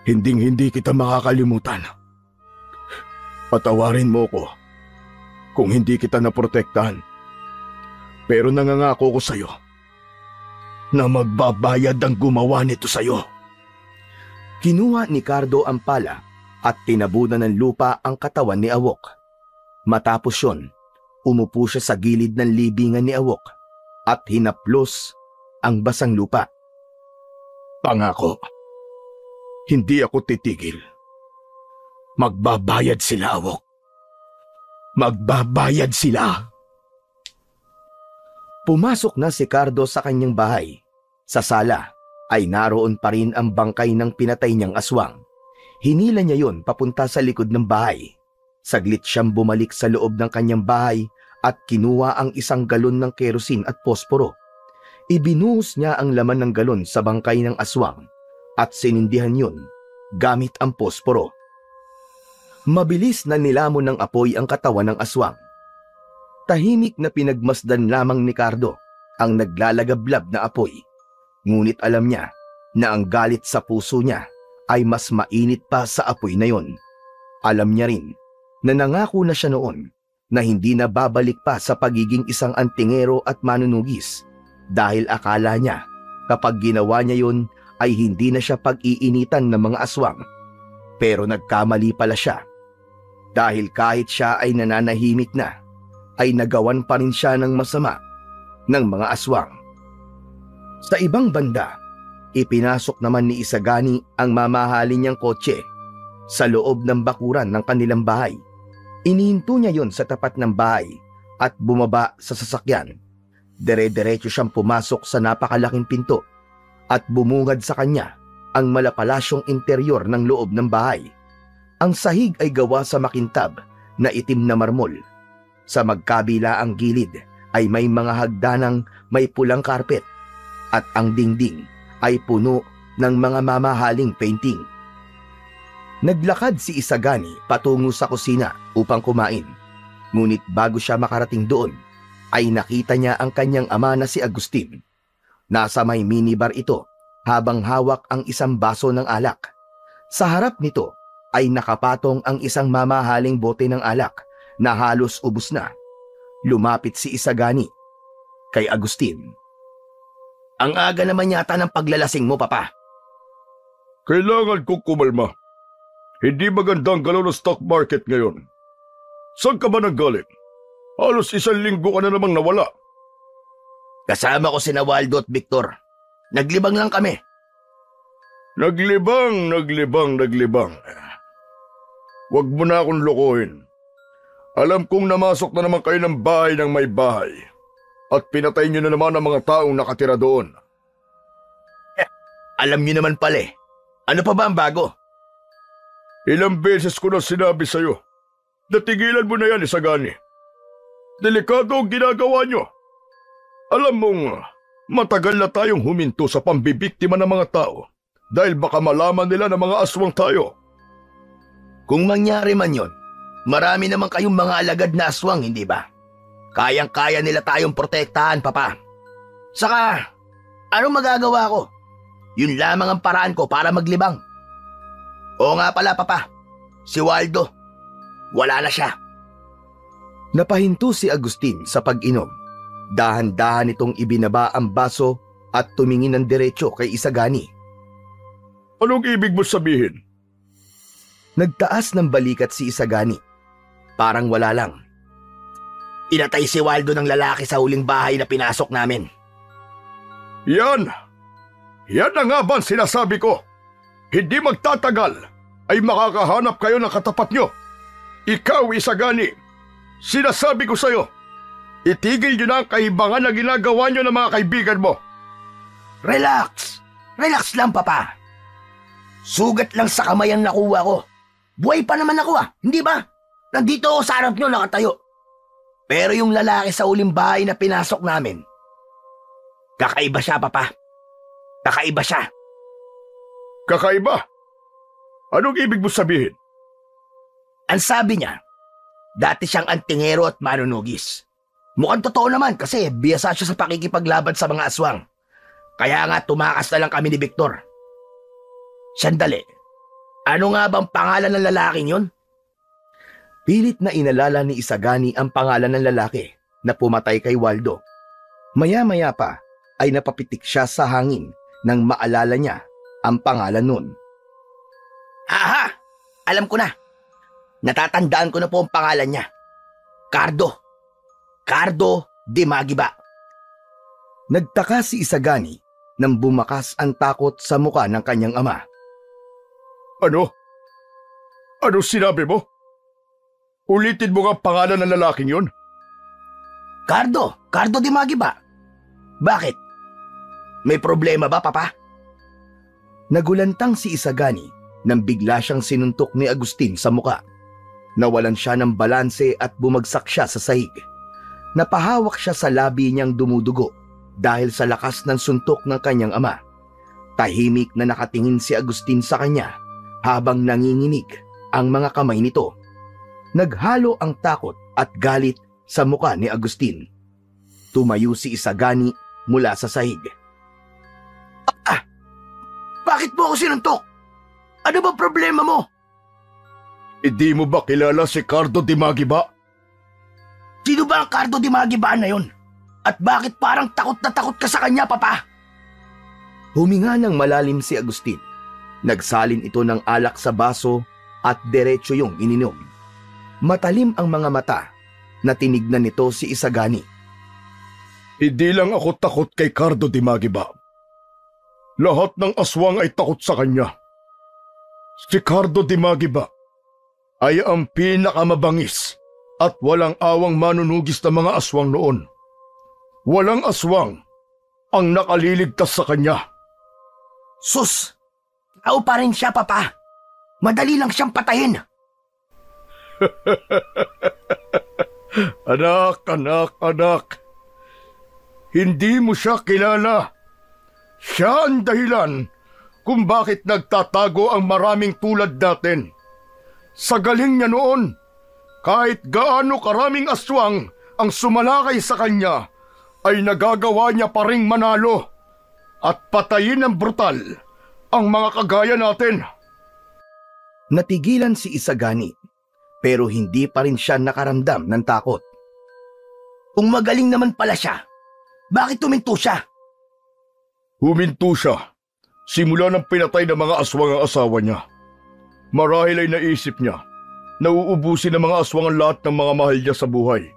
Hinding-hindi kita makakalimutan. Patawarin mo ko kung hindi kita naprotektahan. Pero nangangako ko sa'yo na magbabayad ang gumawa nito sa'yo. Kinuha ni Cardo ang pala at tinabunan ng lupa ang katawan ni Awok. Matapos yon, umupo siya sa gilid ng libingan ni Awok at hinaplos ang basang lupa. Pangako, hindi ako titigil. Magbabayad sila, Awok. Magbabayad sila. Pumasok na si Cardo sa kanyang bahay. Sa sala ay naroon pa rin ang bangkay ng pinatay niyang aswang. Hinila niya yon papunta sa likod ng bahay. Saglit siyang bumalik sa loob ng kanyang bahay at kinuha ang isang galon ng kerosin at posporo. Ibinuhos niya ang laman ng galon sa bangkay ng aswang at sinindihan yun gamit ang posporo. Mabilis na nilamon ng apoy ang katawan ng aswang. Tahimik na pinagmasdan lamang ni Cardo ang naglalagablab na apoy. Ngunit alam niya na ang galit sa puso niya ay mas mainit pa sa apoy na yon. Alam niya rin na nangako na siya noon na hindi na babalik pa sa pagiging isang antingero at manunugis dahil akala niya kapag ginawa niya yon ay hindi na siya pag-iinitan ng mga aswang. Pero nagkamali pala siya dahil kahit siya ay nananahimik na, ay nagawan pa rin siya ng masama ng mga aswang. Sa ibang banda, ipinasok naman ni Isagani ang mamahalin niyang kotse sa loob ng bakuran ng kanilang bahay. Inihinto niya yon sa tapat ng bahay at bumaba sa sasakyan. Dire-diretso siyang pumasok sa napakalaking pinto at bumungad sa kanya ang malapalasyong interior ng loob ng bahay. Ang sahig ay gawa sa makintab na itim na marmol. Sa magkabilaang gilid ay may mga hagdanang may pulang karpet at ang dingding ay puno ng mga mamahaling painting. Naglakad si Isagani patungo sa kusina upang kumain. Ngunit bago siya makarating doon, ay nakita niya ang kanyang ama na si Agustin. Nasa may minibar ito habang hawak ang isang baso ng alak. Sa harap nito ay nakapatong ang isang mamahaling bote ng alak na halos ubos na. Lumapit si Isagani kay Agustin. Ang aga naman yata ng paglalasing mo, Papa. Kailangan kong kumalma. Hindi magandang galaw ng stock market ngayon. Saan ka ba nanggaling? Halos 1 linggo ka na namang nawala. Kasama ko sina Waldo at Victor. Naglibang lang kami. Naglibang. Huwag mo na akong lokohin. Alam kong namasok na naman kayo ng bahay ng may bahay at pinatay niyo na naman ang mga taong nakatira doon. Alam niyo naman pala eh. Ano pa ba ang bago? Ilang beses ko na sinabi sa'yo na tigilan mo na yan, Isagani. Delikado ang ginagawa niyo. Alam mong matagal na tayong huminto sa pambibiktima ng mga tao dahil baka malaman nila na mga aswang tayo. Kung mangyari man yon, marami naman kayong mga alagad na aswang, hindi ba? Kayang-kaya nila tayong protektahan, Papa. Saka, anong magagawa ko? Yun lamang ang paraan ko para maglibang. Oo nga pala, Papa. Si Waldo, wala na siya. Napahinto si Agustin sa pag-inom. Dahan-dahan itong ibinaba ang baso at tumingin ng diretso kay Isagani. Anong ibig mo sabihin? Nagtaas ng balikat si Isagani. Parang wala lang. Inatay si Waldo ng lalaki sa huling bahay na pinasok namin. Yan na nga ba ang sinasabi ko? Hindi magtatagal ay makakahanap kayo ng katapat nyo. Ikaw, Isagani, sinasabi ko sa'yo, itigil nyo na ang kahibangan na ginagawa nyo ng mga kaibigan mo. Relax! Relax lang, Papa. Sugat lang sa kamay ang nakuha ko. Buhay pa naman ako hindi ba? Nandito ako sa harap nyo nakatayo. Pero yung lalaki sa uling bahay na pinasok namin, kakaiba siya, Papa. Kakaiba siya. Kakaiba? Anong ibig mo sabihin? Ang sabi niya, dati siyang antingero at manunugis. Mukhang totoo naman kasi biyasa siya sa pakikipaglaban sa mga aswang. Kaya nga tumakas na lang kami ni Victor. Sandali, ano nga bang pangalan ng lalaking yun? Pilit na inalala ni Isagani ang pangalan ng lalaki na pumatay kay Waldo. Maya-maya pa ay napapitik siya sa hangin nang maalala niya ang pangalan nun. Aha! Alam ko na. Natatandaan ko na po ang pangalan niya. Cardo de Magiba. Nagtaka si Isagani nang bumakas ang takot sa muka ng kanyang ama. Ano? Ano sinabi mo? Ulitin mo nga pangalan ng lalaking yun? Cardo de Magiba. Bakit? May problema ba, Papa? Nagulantang si Isagani nang bigla siyang sinuntok ni Agustin sa muka. Nawalan siya ng balanse at bumagsak siya sa sahig. Napahawak siya sa labi niyang dumudugo dahil sa lakas ng suntok ng kanyang ama. Tahimik na nakatingin si Agustin sa kanya habang nanginginig ang mga kamay nito. Naghalo ang takot at galit sa muka ni Agustin. Tumayo si Isagani mula sa sahig. Bakit mo ako sinuntok? Ano ba problema mo? Hindi mo ba kilala si Cardo de Magiba? Sino ba ang Cardo de Magiba na yon? At bakit parang takot na takot ka sa kanya, Papa? Huminga ng malalim si Agustin. Nagsalin ito ng alak sa baso at diretso yung ininom. Matalim ang mga mata na tinignan nito si Isagani. Hindi lang ako takot kay Cardo de Magiba. Lahat ng aswang ay takot sa kanya. Si Cardo de Magiba ay ang pinakamabangis at walang awang manunugis na mga aswang noon. Walang aswang ang nakaliligtas sa kanya. Sus! Tao pa rin siya, Papa. Madali lang siyang patayin. Anak. Hindi mo siya kilala. Siya ang dahilan kung bakit nagtatago ang maraming tulad natin. Sa galing niya noon, kahit gaano karaming aswang ang sumalakay sa kanya, ay nagagawa niya pa ring manalo at patayin ng brutal ang mga kagaya natin. Natigilan si Isagani, pero hindi pa rin siya nakaramdam ng takot. Kung magaling naman pala siya, bakit tuminto siya? Huminto siya simula nang pinatay ng mga aswang ang asawa niya. Marahil ay naisip niya na uubusin ng mga aswang ang lahat ng mga mahal niya sa buhay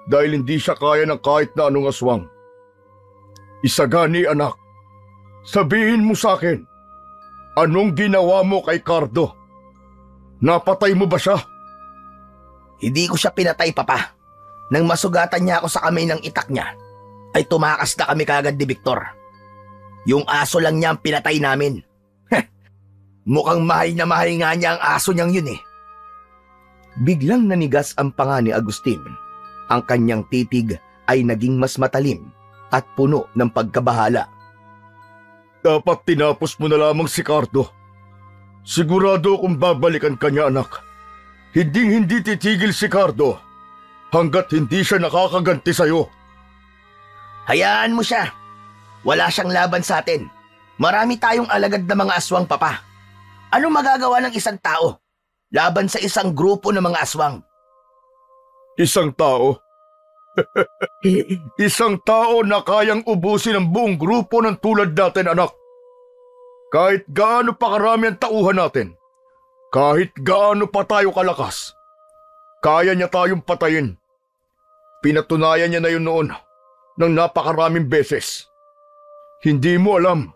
dahil hindi siya kaya ng kahit na anong aswang. Isagani, anak, sabihin mo sa akin, anong ginawa mo kay Cardo? Napatay mo ba siya? Hindi ko siya pinatay, Papa. Nang masugatan niya ako sa kamay ng itak niya, ay tumakas na kami kagad ni Victor. Yung aso lang niya ang pinatay namin. Mukhang mahal na mahal nga niya ang aso niyang yun eh. Biglang nanigas ang panga ni Agustin. Ang kanyang titig ay naging mas matalim at puno ng pagkabahala. Dapat tinapos mo na lamang si Cardo. Sigurado kung babalikan ka niya, anak. Hindi titigil si Cardo hanggat hindi siya nakakaganti sa'yo. Hayaan mo siya. Wala siyang laban sa atin. Marami tayong alagad na mga aswang, Papa. Ano magagawa ng isang tao laban sa isang grupo ng mga aswang? Isang tao? Isang tao na kayang ubusin ang buong grupo ng tulad natin, anak. Kahit gaano pa karami ang tauhan natin, kahit gaano pa tayo kalakas, kaya niya tayong patayin. Pinatunayan niya na yun noon ng napakaraming beses. Hindi mo alam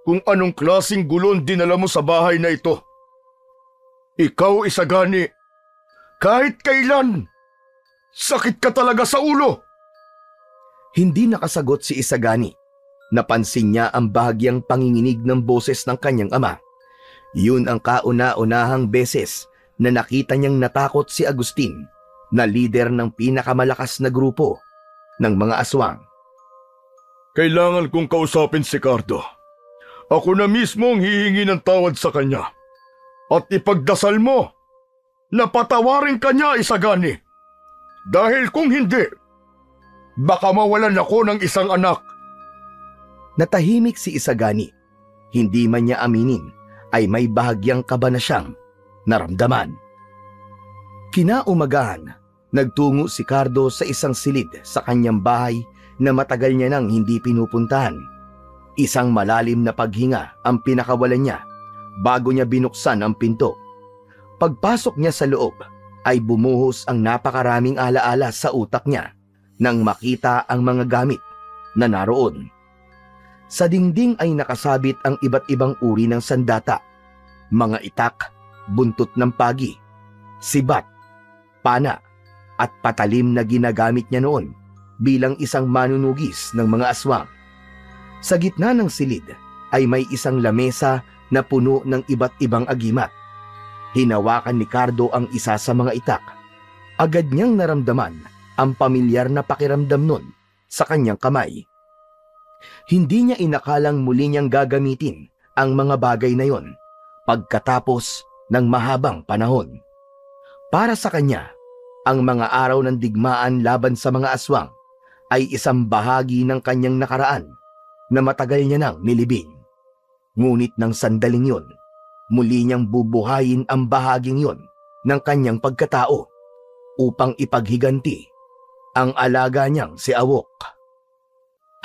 kung anong klaseng gulon dinala mo sa bahay na ito. Ikaw, Isagani, kahit kailan, sakit ka talaga sa ulo. Hindi nakasagot si Isagani. Napansin niya ang bahagyang panginginig ng boses ng kanyang ama. Yun ang kauna-unahang beses na nakita niyang natakot si Agustin, na lider ng pinakamalakas na grupo ng mga aswang. Kailangan kong kausapin si Cardo. Ako na mismo ang hihingi ng tawad sa kanya. At ipagdasal mo na patawarin kanya, Isagani. Dahil kung hindi, baka mawalan ako ng isang anak. Natahimik si Isagani. Hindi man niya aminin ay may bahagyang kaba na siyang naramdaman. Kinaumagahan, nagtungo si Cardo sa isang silid sa kanyang bahay na matagal niya nang hindi pinupuntahan. Isang malalim na paghinga ang pinakawalan niya bago niya binuksan ang pinto. Pagpasok niya sa loob ay bumuhos ang napakaraming alaala sa utak niya nang makita ang mga gamit na naroon. Sa dingding ay nakasabit ang iba't ibang uri ng sandata, mga itak, buntot ng pagi, sibat, pana, at patalim na ginagamit niya noon bilang isang manunugis ng mga aswang. Sa gitna ng silid ay may isang lamesa na puno ng iba't ibang agimat. Hinawakan ni Cardo ang isa sa mga itak. Agad niyang naramdaman ang pamilyar na pakiramdam nun sa kanyang kamay. Hindi niya inakalang muli niyang gagamitin ang mga bagay na yon pagkatapos ng mahabang panahon. Para sa kanya, ang mga araw ng digmaan laban sa mga aswang ay isang bahagi ng kanyang nakaraan na matagal niya nang nilibing. Ngunit ng sandaling yon, muli niyang bubuhayin ang bahaging yon ng kanyang pagkatao upang ipaghiganti ang alaga niyang si Awok.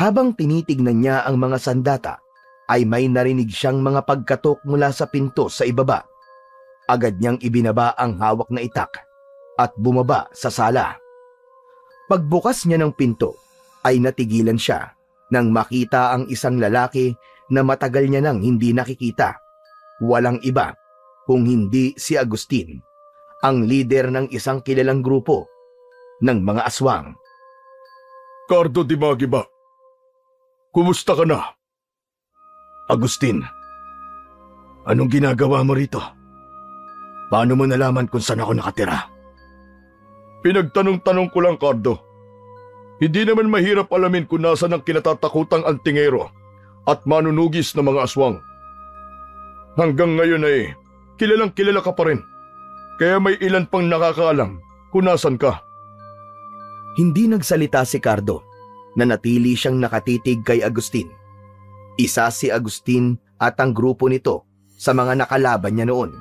Habang tinitignan niya ang mga sandata, ay may narinig siyang mga pagkatok mula sa pinto sa ibaba. Agad niyang ibinaba ang hawak na itak at bumaba sa sala. Pagbukas niya ng pinto, ay natigilan siya nang makita ang isang lalaki na matagal niya nang hindi nakikita. Walang iba kung hindi si Agustin, ang lider ng isang kilalang grupo ng mga aswang. Cardo Di Magiba, kumusta ka na? Agustin, Anong ginagawa mo rito? Paano mo nalaman kung saan ako nakatira? Pinagtanong-tanong ko lang, Cardo. Hindi naman mahirap alamin kung nasaan ang kinatatakutang antingero at manunugis na mga aswang. Hanggang ngayon ay kilalang kilala ka pa rin. Kaya may ilan pang nakakaalam kung nasan ka. Hindi nagsalita si Cardo. Nanatili siyang nakatitig kay Agustin. Isa si Agustin at ang grupo nito sa mga nakalaban niya noon.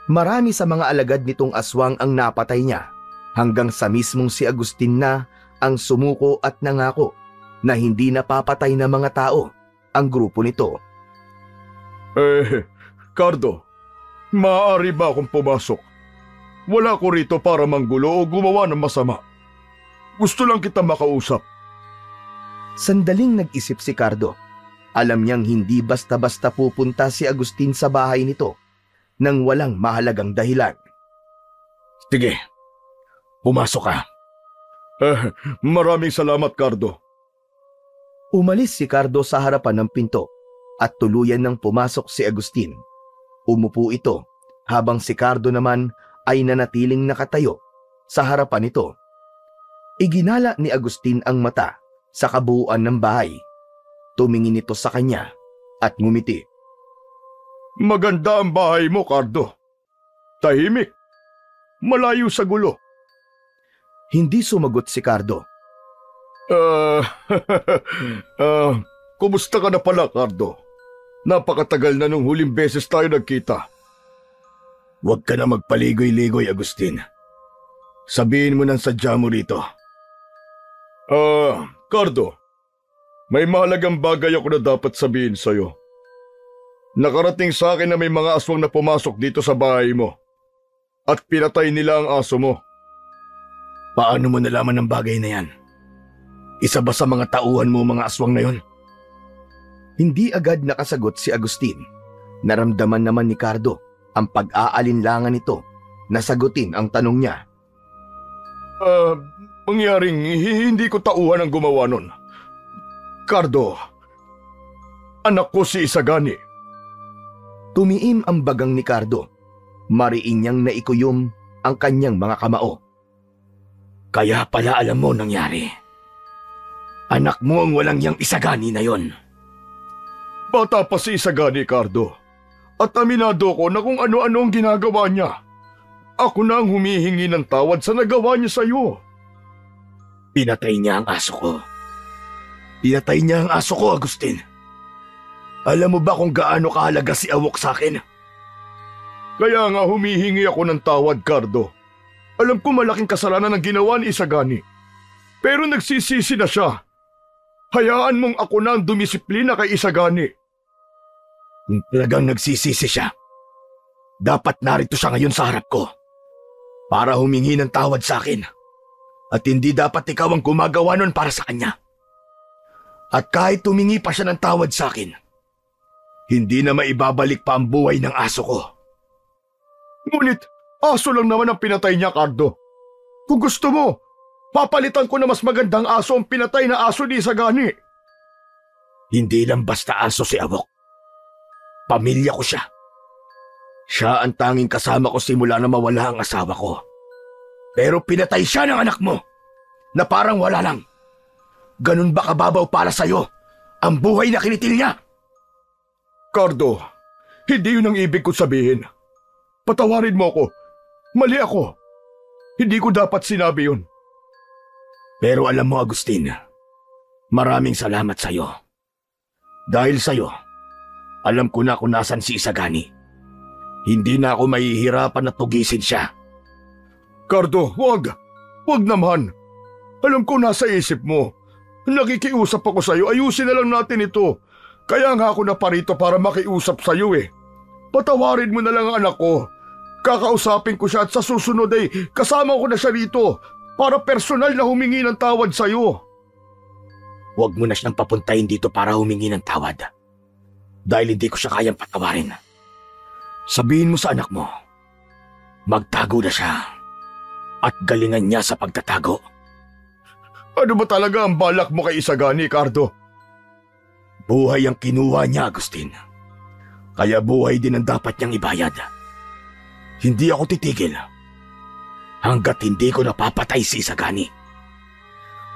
Marami sa mga alagad nitong aswang ang napatay niya, hanggang sa mismong si Agustin na ang sumuko at nangako na hindi napapatay na mga tao ang grupo nito. Cardo, maaari ba akong pumasok? Wala ko rito para manggulo o gumawa ng masama. Gusto lang kita makausap. Sandaling nag-isip si Cardo. Alam niyang hindi basta-basta pupunta si Agustin sa bahay nito nang walang mahalagang dahilan. Sige, pumasok ka. Maraming salamat, Cardo. Umalis si Cardo sa harapan ng pinto at tuluyan nang pumasok si Agustin. Umupo ito habang si Cardo naman ay nanatiling nakatayo sa harapan nito. Iginala ni Agustin ang mata sa kabuuan ng bahay. Tumingin ito sa kanya at ngumiti. Maganda ang bahay mo, Cardo. Tahimik. Malayo sa gulo. Hindi sumagot si Cardo. Kumusta ka na pala, Cardo? Napakatagal na nung huling beses tayo nagkita. Huwag ka na magpaligoy-ligoy, Agustin. Sabihin mo nang sadya mo rito. Cardo, may mahalagang bagay ako na dapat sabihin sa'yo. Nakarating sa akin na may mga aswang na pumasok dito sa bahay mo at pinatay nila ang aso mo. Paano mo nalaman ang bagay na yan? Isa ba sa mga tauhan mo mga aswang na yon? Hindi agad nakasagot si Agustin. Naramdaman naman ni Cardo ang pag-aalinlangan nito na sagutin ang tanong niya. Mangyaring hindi ko tauhan ang gumawa nun. Cardo, anak ko si Isagani. Tumiim ang bagang ni Cardo. Mariin niyang naikuyom ang kanyang mga kamao. Kaya pala alam mo nangyari. Anak mo ang walang yang Isagani na yon. Bata pa si Isagani, Cardo. At aminado ko na kung ano-ano ang ginagawa niya. Ako na ang humihingi ng tawad sa nagawa niya sa'yo. Pinatay niya ang aso ko. Pinatay niya ang aso ko, Agustin. Alam mo ba kung gaano kahalaga si Awok sa akin? Kaya nga humihingi ako ng tawad, Cardo. Alam ko malaking kasalanan ang ginawa ni Isagani. Pero nagsisisi na siya. Hayaan mong ako na ang dumisiplina kay Isagani. Kung talagang nagsisisi siya, dapat narito siya ngayon sa harap ko para humingi ng tawad sa akin. At hindi dapat ikaw ang gumagawa nun para sa kanya. At kahit tumingi pa siya ng tawad sa akin, hindi na maibabalik pa ang buhay ng aso ko. Ngunit, aso lang naman ang pinatay niya, Cardo. Kung gusto mo, papalitan ko na mas magandang aso ang pinatay na aso ni Isagani. Hindi lang basta aso si Awok. Pamilya ko siya. Siya ang tanging kasama ko simula na mawala ang asawa ko. Pero pinatay siya ng anak mo, na parang wala lang. Ganun ba kababaw para sa'yo ang buhay na kinitil niya? Cardo, hindi yun ang ibig ko sabihin. Patawarin mo ako. Mali ako. Hindi ko dapat sinabi yun. Pero alam mo, Agustin, maraming salamat sa'yo. Dahil sa'yo, alam ko na kung nasan si Isagani. Hindi na ako mahihirapan na tugisin siya. Cardo, wag. Wag naman. Alam ko nasa isip mo. Nakikiusap ako sa'yo, ayusin na lang natin ito. Kaya nga ako naparito para makiusap sa'yo eh. Patawarin mo na lang ang anak ko. Kakausapin ko siya at sa susunod ay kasama ko na siya rito para personal na humingi ng tawad sa'yo. Huwag mo na siyang papuntahin dito para humingi ng tawad. Dahil hindi ko siya kayang patawarin. Sabihin mo sa anak mo, magtago na siya at galingan niya sa pagtatago. Ano ba talaga ang balak mo kay Isagani, Cardo? Buhay ang kinuha niya, Agustin. Kaya buhay din ang dapat niyang ibayad. Hindi ako titigil hanggat hindi ko napapatay si Isagani.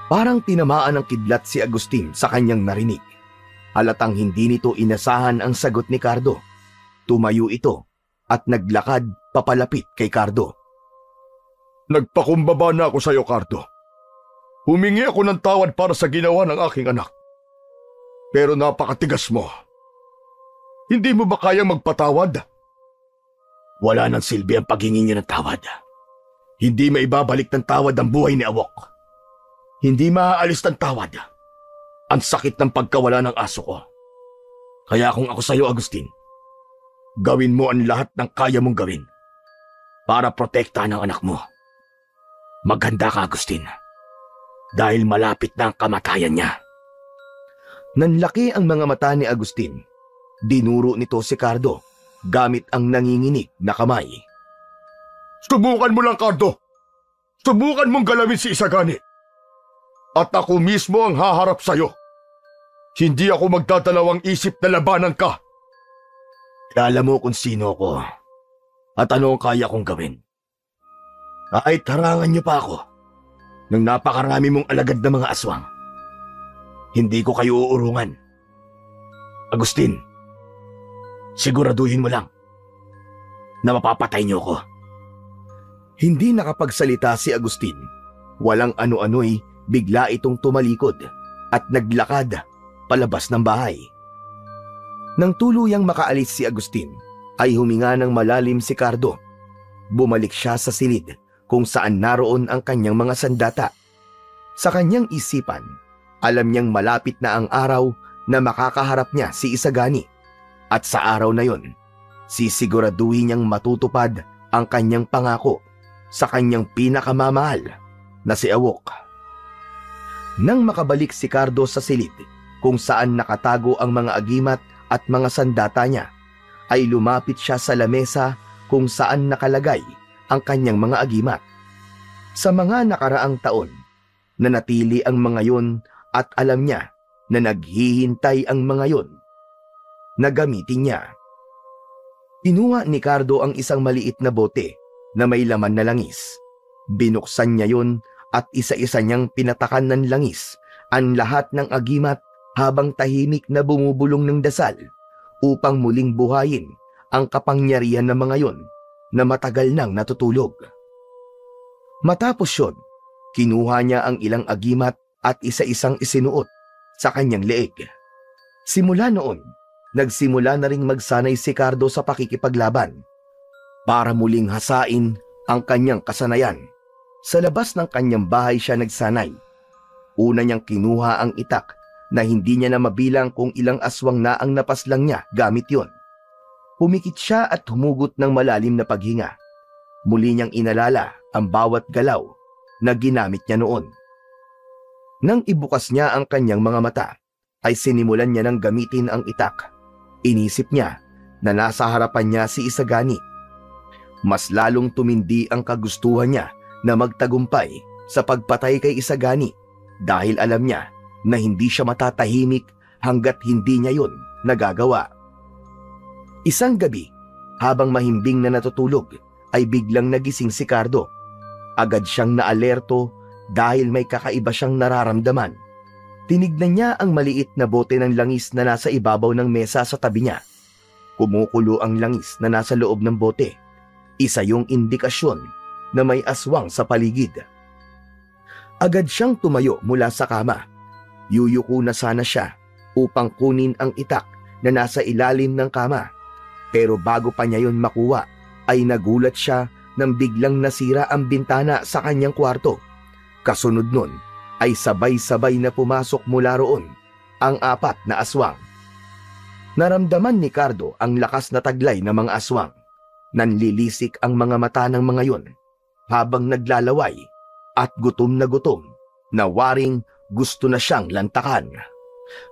Parang tinamaan ng kidlat si Agustin sa kanyang narinig. Halatang hindi nito inasahan ang sagot ni Cardo. Tumayo ito at naglakad papalapit kay Cardo. Nagpakumbaba na ako sa iyo, Cardo. Humingi ako ng tawad para sa ginawa ng aking anak. Pero napakatigas mo. Hindi mo ba kayang magpatawad? Wala nang silbi ang paghingi niya ng tawad. Hindi maibabalik ng tawad ang buhay ni Awok. Hindi maaalis ng tawad ang sakit ng pagkawala ng aso ko. Kaya kung ako sa iyo, Agustin, gawin mo ang lahat ng kaya mong gawin para protektahan ang anak mo. Maganda ka, Agustin, dahil malapit na ang kamatayan niya. Nanlaki ang mga mata ni Agustin. Dinuro nito si Cardo gamit ang nanginginig na kamay. Subukan mo lang, Cardo. Subukan mong galawin si Isagani. At ako mismo ang haharap sa iyo. Hindi ako magdadalawang isip na labanan ka. Kilala mo kung sino ako at ano ang kaya kong gawin. Kahit harangan niyo pa ako ng napakarami mong alagad na mga aswang, hindi ko kayo uurungan. Agustin, siguraduhin mo lang na mapapatay niyo ako. Hindi nakapagsalita si Agustin. Walang ano-ano'y bigla itong tumalikod at naglakad palabas ng bahay. Nang tuluyang makaalis si Agustin, ay huminga ng malalim si Cardo. Bumalik siya sa silid kung saan naroon ang kanyang mga sandata. Sa kanyang isipan, alam niyang malapit na ang araw na makakaharap niya si Isagani. At sa araw na yon, sisiguraduhin niyang matutupad ang kanyang pangako sa kanyang pinakamamahal na si Awok. Nang makabalik si Cardo sa silid kung saan nakatago ang mga agimat at mga sandata niya, ay lumapit siya sa lamesa kung saan nakalagay ang kanyang mga agimat. Sa mga nakaraang taon, nanatili ang mga yon at alam niya na naghihintay ang mga yon na gamitin niya. Kinuha ni Cardo ang isang maliit na bote na may laman na langis. Binuksan niya yon at isa-isa niyang pinatakan ng langis ang lahat ng agimat habang tahimik na bumubulong ng dasal upang muling buhayin ang kapangyarihan ng mga yon na matagal nang natutulog. Matapos yun, kinuha niya ang ilang agimat at isa-isang isinuot sa kanyang leeg. Simula noon, nagsimula na ring magsanay si Cardo sa pakikipaglaban para muling hasain ang kanyang kasanayan. Sa labas ng kanyang bahay siya nagsanay. Una niyang kinuha ang itak na hindi niya na mabilang kung ilang aswang na ang napaslang niya gamit yon. Pumikit siya at humugot ng malalim na paghinga. Muli niyang inalala ang bawat galaw na ginamit niya noon. Nang ibukas niya ang kanyang mga mata, ay sinimulan niya ng gamitin ang itak. Inisip niya na nasa harapan niya si Isagani. Mas lalong tumindi ang kagustuhan niya na magtagumpay sa pagpatay kay Isagani dahil alam niya na hindi siya matatahimik hanggat hindi niya yon nagagawa. Isang gabi, habang mahimbing na natutulog, ay biglang nagising si Cardo. Agad siyang naalerto dahil may kakaiba siyang nararamdaman. Tinignan niya ang maliit na bote ng langis na nasa ibabaw ng mesa sa tabi niya. Kumukulo ang langis na nasa loob ng bote. Isa yung indikasyon na may aswang sa paligid. Agad siyang tumayo mula sa kama. Yuyuko na sana siya upang kunin ang itak na nasa ilalim ng kama. Pero bago pa niya yon makuha, ay nagulat siya nang biglang nasira ang bintana sa kanyang kwarto. Kasunod nun ay sabay-sabay na pumasok mula roon ang 4 na aswang. Naramdaman ni Cardo ang lakas na taglay ng mga aswang. Nanlilisik ang mga mata ng mga yon habang naglalaway at gutom na waring gusto na siyang lantakan.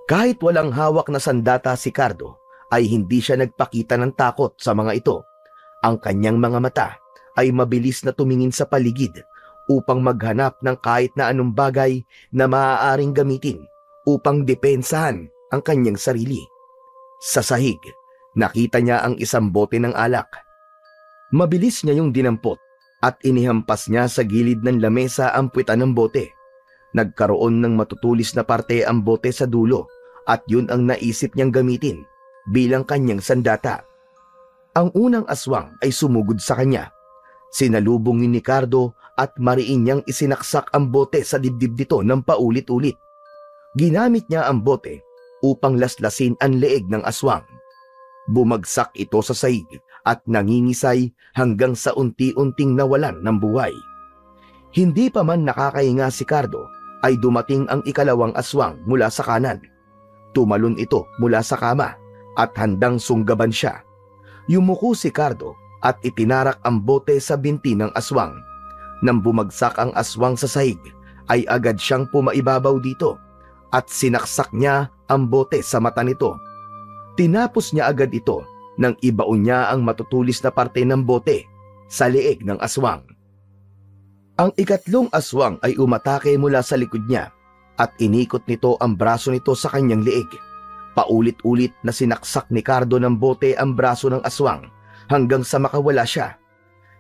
Kahit walang hawak na sandata si Cardo, ay hindi siya nagpakita ng takot sa mga ito. Ang kanyang mga mata ay mabilis na tumingin sa paligid upang maghanap ng kahit na anong bagay na maaaring gamitin upang depensahan ang kanyang sarili. Sa sahig, Nakita niya ang isang bote ng alak. Mabilis niya yung dinampot at inihampas niya sa gilid ng lamesa ang puwitan ng bote. Nagkaroon ng matutulis na parte ang bote sa dulo at yun ang naisip niyang gamitin bilang kanyang sandata. Ang unang aswang ay sumugod sa kanya. Sinalubong ni Ricardo at mariin niyang isinaksak ang bote sa dibdib nito ng paulit-ulit. Ginamit niya ang bote upang laslasin ang leeg ng aswang. Bumagsak ito sa sahig at nangingisay hanggang sa unti-unting nawalan ng buhay. Hindi pa man nakakahinga si Ricardo ay dumating ang ikalawang aswang mula sa kanan. Tumalon ito mula sa kama at handang sunggaban siya. Yumuko si Ricardo at itinarak ang bote sa binti ng aswang. Nang bumagsak ang aswang sa sahig, ay agad siyang pumaibabaw dito at sinaksak niya ang bote sa mata nito. Tinapos niya agad ito nang ibaon niya ang matutulis na parte ng bote sa leeg ng aswang. Ang ikatlong aswang ay umatake mula sa likod niya at inikot nito ang braso nito sa kanyang leeg. Paulit-ulit na sinaksak ni Ricardo ng bote ang braso ng aswang hanggang sa makawala siya.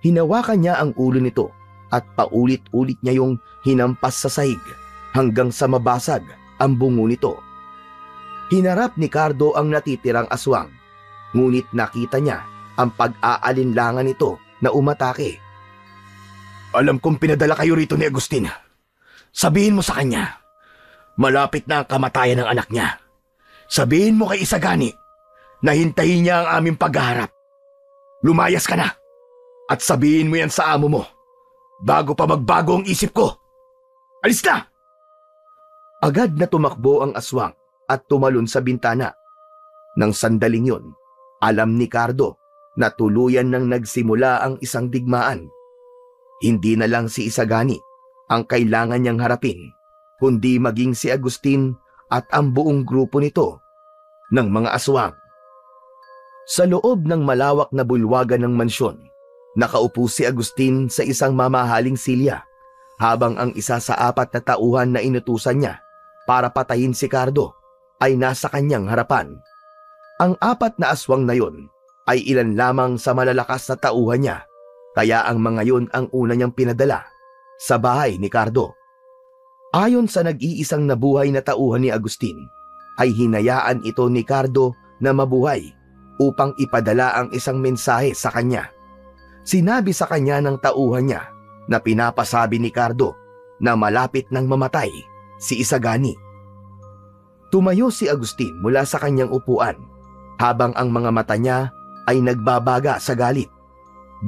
Hinawakan niya ang ulo nito at paulit-ulit niya yung hinampas sa sahig hanggang sa mabasag ang bungo nito. Hinarap ni Ricardo ang natitirang aswang, ngunit nakita niya ang pag-aalinlangan nito na umatake. Alam kong pinadala kayo rito ni Agustin. Sabihin mo sa kanya, malapit na ang kamatayan ng anak niya. Sabihin mo kay Isagani na hintayin niya ang aming paghaharap. Lumayas ka na at sabihin mo yan sa amo mo bago pa magbago ang isip ko. Alis na! Agad na tumakbo ang aswang at tumalon sa bintana. Nang sandaling yon, alam ni Ricardo na tuluyan nang nagsimula ang isang digmaan. Hindi na lang si Isagani ang kailangan niyang harapin, kundi maging si Agustin at ang buong grupo nito ng mga aswang. Sa loob ng malawak na bulwagan ng mansyon, nakaupo si Agustin sa isang mamahaling silya habang ang isa sa 4 na tauhan na inutusan niya para patayin si Ricardo ay nasa kanyang harapan. Ang 4 na aswang na yon ay ilan lamang sa malalakas na tauhan niya, kaya ang mga yon ang una niyang pinadala sa bahay ni Ricardo. Ayon sa nag-iisang nabuhay na tauhan ni Agustin, ay hinayaan ito ni Ricardo na mabuhay upang ipadala ang isang mensahe sa kanya. Sinabi sa kanya ng tauhan niya na pinapasabi ni Ricardo na malapit nang mamatay si Isagani. Tumayo si Agustin mula sa kanyang upuan habang ang mga mata niya ay nagbabaga sa galit.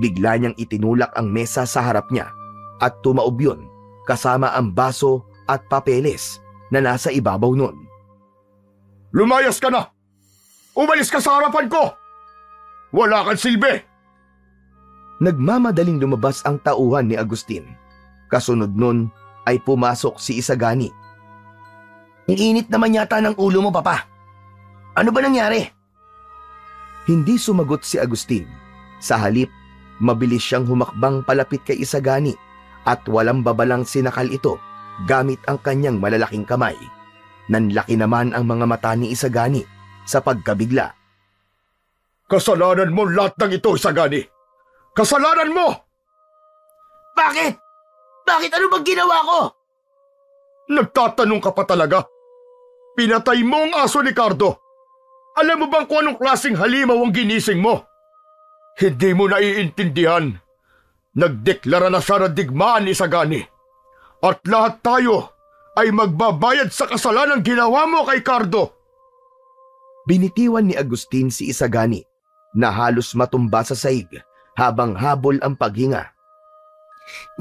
Bigla niyang itinulak ang mesa sa harap niya at tumaob yun kasama ang baso at papeles na nasa ibabaw nun. Lumayas ka na! Umalis ka sa harapan ko! Wala kang silbi! Nagmamadaling lumabas ang tauhan ni Agustin. Kasunod nun ay pumasok si Isagani. Ang init naman yata ng ulo mo, Papa. Ano ba nangyari? Hindi sumagot si Agustin. Sa halip, mabilis siyang humakbang palapit kay Isagani at walang babalang sinakal ito gamit ang kanyang malalaking kamay. Nanlaki naman ang mga mata ni Isagani sa pagkabigla. Kasalanan mo lahat ng ito, Isagani! Kasalanan mo! Bakit? Bakit? Ano bang ginawa ko? Nagtatanong ka pa talaga? Pinatay mo ang aso ni Ricardo. Alam mo bang kung anong klaseng halimaw ang ginising mo? Hindi mo naiintindihan. Nagdeklara na siya ng digmaan ni Isagani. At lahat tayo ay magbabayad sa kasalanan ginawa mo kay Ricardo. Binitiwan ni Agustin si Isagani na halos matumba sa sahig habang habol ang paghinga.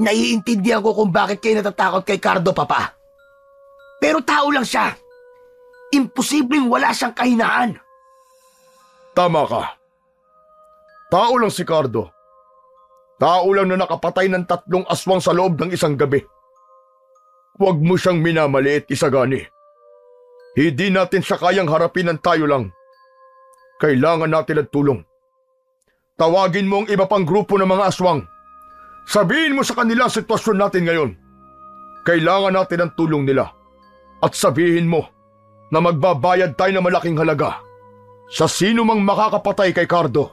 Naiintindihan ko kung bakit kayo natatakot kay Ricardo, Papa. Pero tao lang siya. Imposibleng wala siyang kahinaan. Tama ka. Tao lang si Ricardo. Tao lang na nakapatay ng 3 aswang sa loob ng isang gabi. Huwag mo siyang minamaliit, Isagani. Hindi natin siya kayang harapin ng tayo lang. Kailangan natin ang tulong. Tawagin mo ang iba pang grupo ng mga aswang. Sabihin mo sa kanila ang sitwasyon natin ngayon. Kailangan natin ang tulong nila. At sabihin mo na magbabayad tayo ng malaking halaga sa sino mang makakapatay kay Cardo.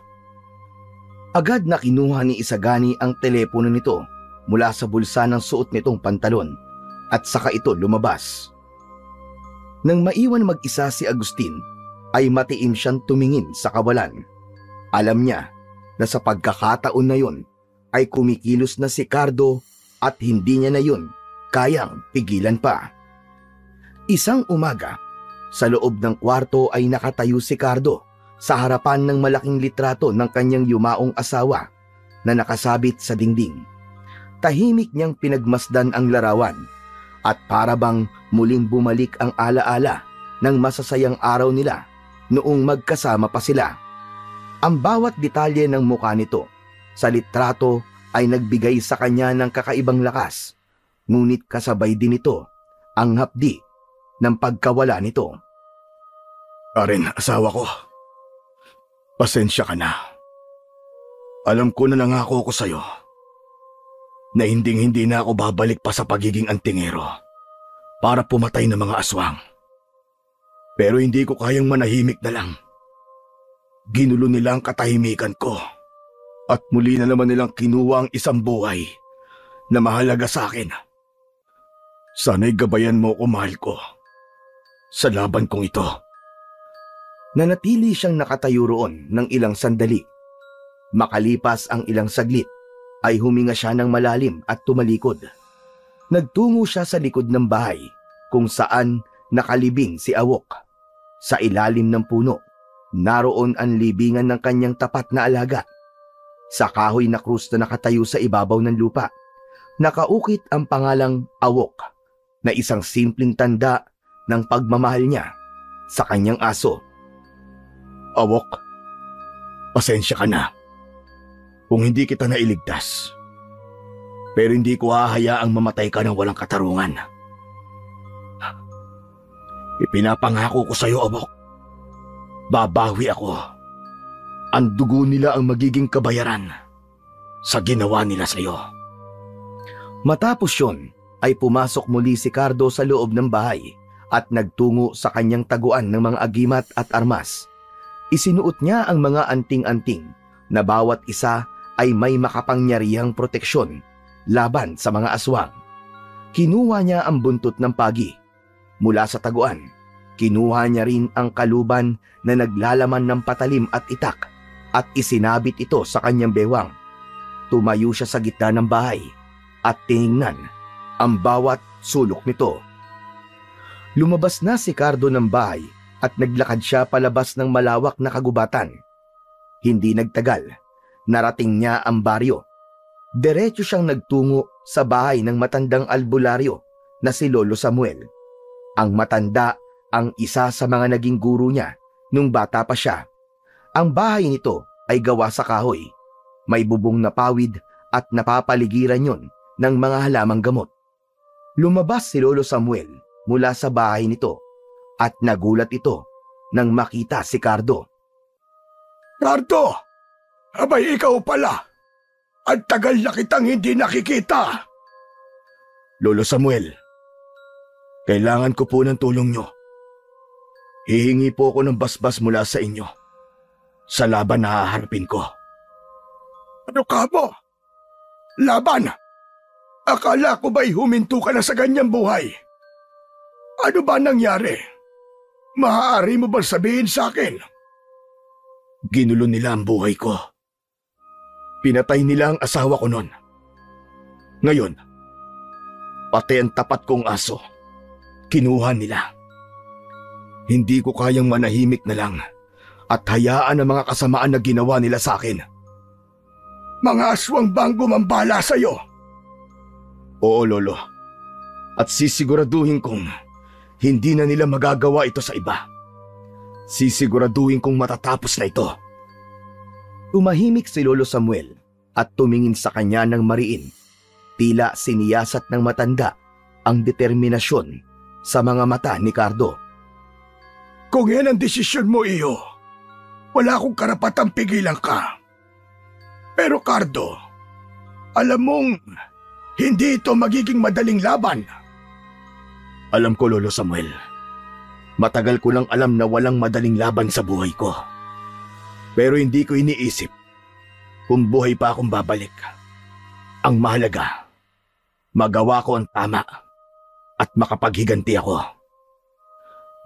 Agad na kinuha ni Isagani ang telepono nito mula sa bulsa ng suot nitong pantalon at saka ito lumabas. Nang maiwan mag-isa si Agustin, ay matiim siyang tumingin sa kawalan. Alam niya na sa pagkakataon na yun ay kumikilos na si Cardo at hindi niya na yun kayang pigilan pa. Isang umaga, sa loob ng kwarto ay nakatayo si Cardo sa harapan ng malaking litrato ng kanyang yumaong asawa na nakasabit sa dingding. Tahimik niyang pinagmasdan ang larawan at para bang muling bumalik ang alaala ng masasayang araw nila noong magkasama pa sila. Ang bawat detalye ng mukha nito sa litrato ay nagbigay sa kanya ng kakaibang lakas, ngunit kasabay din ito ang hapdi ng pagkawala nito. Karen, asawa ko, pasensya ka na. Alam ko na nangako ko sa'yo na hindi na ako babalik pa sa pagiging antingero para pumatay ng mga aswang. Pero hindi ko kayang manahimik na lang. Ginulo nila ang katahimikan ko at muli na naman nilang kinuha ang isang buhay na mahalaga sa akin. Sana'y gabayan mo ko, mahal ko, sa laban kong ito. Nanatili siyang nakatayo roon ng ilang sandali. Makalipas ang ilang saglit, ay huminga siya ng malalim at tumalikod. Nagtungo siya sa likod ng bahay kung saan nakalibing si Awok. Sa ilalim ng puno, naroon ang libingan ng kanyang tapat na alaga. Sa kahoy na krus na nakatayo sa ibabaw ng lupa, nakaukit ang pangalang Awok na isang simpleng tanda ng pagmamahal niya sa kanyang aso. Awok, pasensya ka na kung hindi kita nailigtas. Pero hindi ko hahayaang mamatay ka ng walang katarungan. Ipinapangako ko sa iyo, Awok. Babawi ako. Ang dugo nila ang magiging kabayaran sa ginawa nila sa iyo. Matapos yun, ay pumasok muli si Cardo sa loob ng bahay at nagtungo sa kanyang taguan ng mga agimat at armas. Isinuot niya ang mga anting-anting na bawat isa ay may makapangyarihang proteksyon laban sa mga aswang. Kinuha niya ang buntot ng pagi. Mula sa taguan, kinuha niya rin ang kaluban na naglalaman ng patalim at itak at isinabit ito sa kanyang bewang. Tumayo siya sa gitna ng bahay at tiningnan ang bawat sulok nito. Lumabas na si Cardo ng bahay at naglakad siya palabas ng malawak na kagubatan. Hindi nagtagal, narating niya ang baryo. Diretso siyang nagtungo sa bahay ng matandang albularyo na si Lolo Samuel. Ang matanda ang isa sa mga naging guro niya nung bata pa siya. Ang bahay nito ay gawa sa kahoy. May bubong na pawid at napapaligiran yon ng mga halamang gamot. Lumabas si Lolo Samuel mula sa bahay nito at nagulat ito nang makita si Cardo. Cardo! Abay, ikaw pala! Ang tagal na kitang hindi nakikita! Lolo Samuel, kailangan ko po ng tulong nyo. Hihingi po ako ng basbas mula sa inyo sa laban na haharapin ko. Ano ka mo? Laban? Akala ko ba'y huminto ka na sa ganyang buhay? Ano ba nangyari? Maaari mo bang sabihin sa akin? Ginulo nila ang buhay ko. Pinatay nila ang asawa ko noon. Ngayon, pati ang tapat kong aso, kinuha nila. Hindi ko kayang manahimik na lang at hayaan ang mga kasamaan na ginawa nila sa akin. Mga aswang bang gumambala sa'yo? Oo, Lolo. At sisiguraduhin kong hindi na nila magagawa ito sa iba. Sisiguraduhin kong matatapos na ito. Tumahimik si Lolo Samuel at tumingin sa kanya ng mariin. Tila siniyasat ng matanda ang determinasyon sa mga mata ni Cardo. Kung yan ang desisyon mo, iyo, wala akong karapatang pigilan ka. Pero Cardo, alam mong hindi ito magiging madaling laban. Alam ko, Lolo Samuel. Matagal ko lang alam na walang madaling laban sa buhay ko. Pero hindi ko iniisip kung buhay pa akong babalik. Ang mahalaga, magawa ko ang tama at makapaghiganti ako.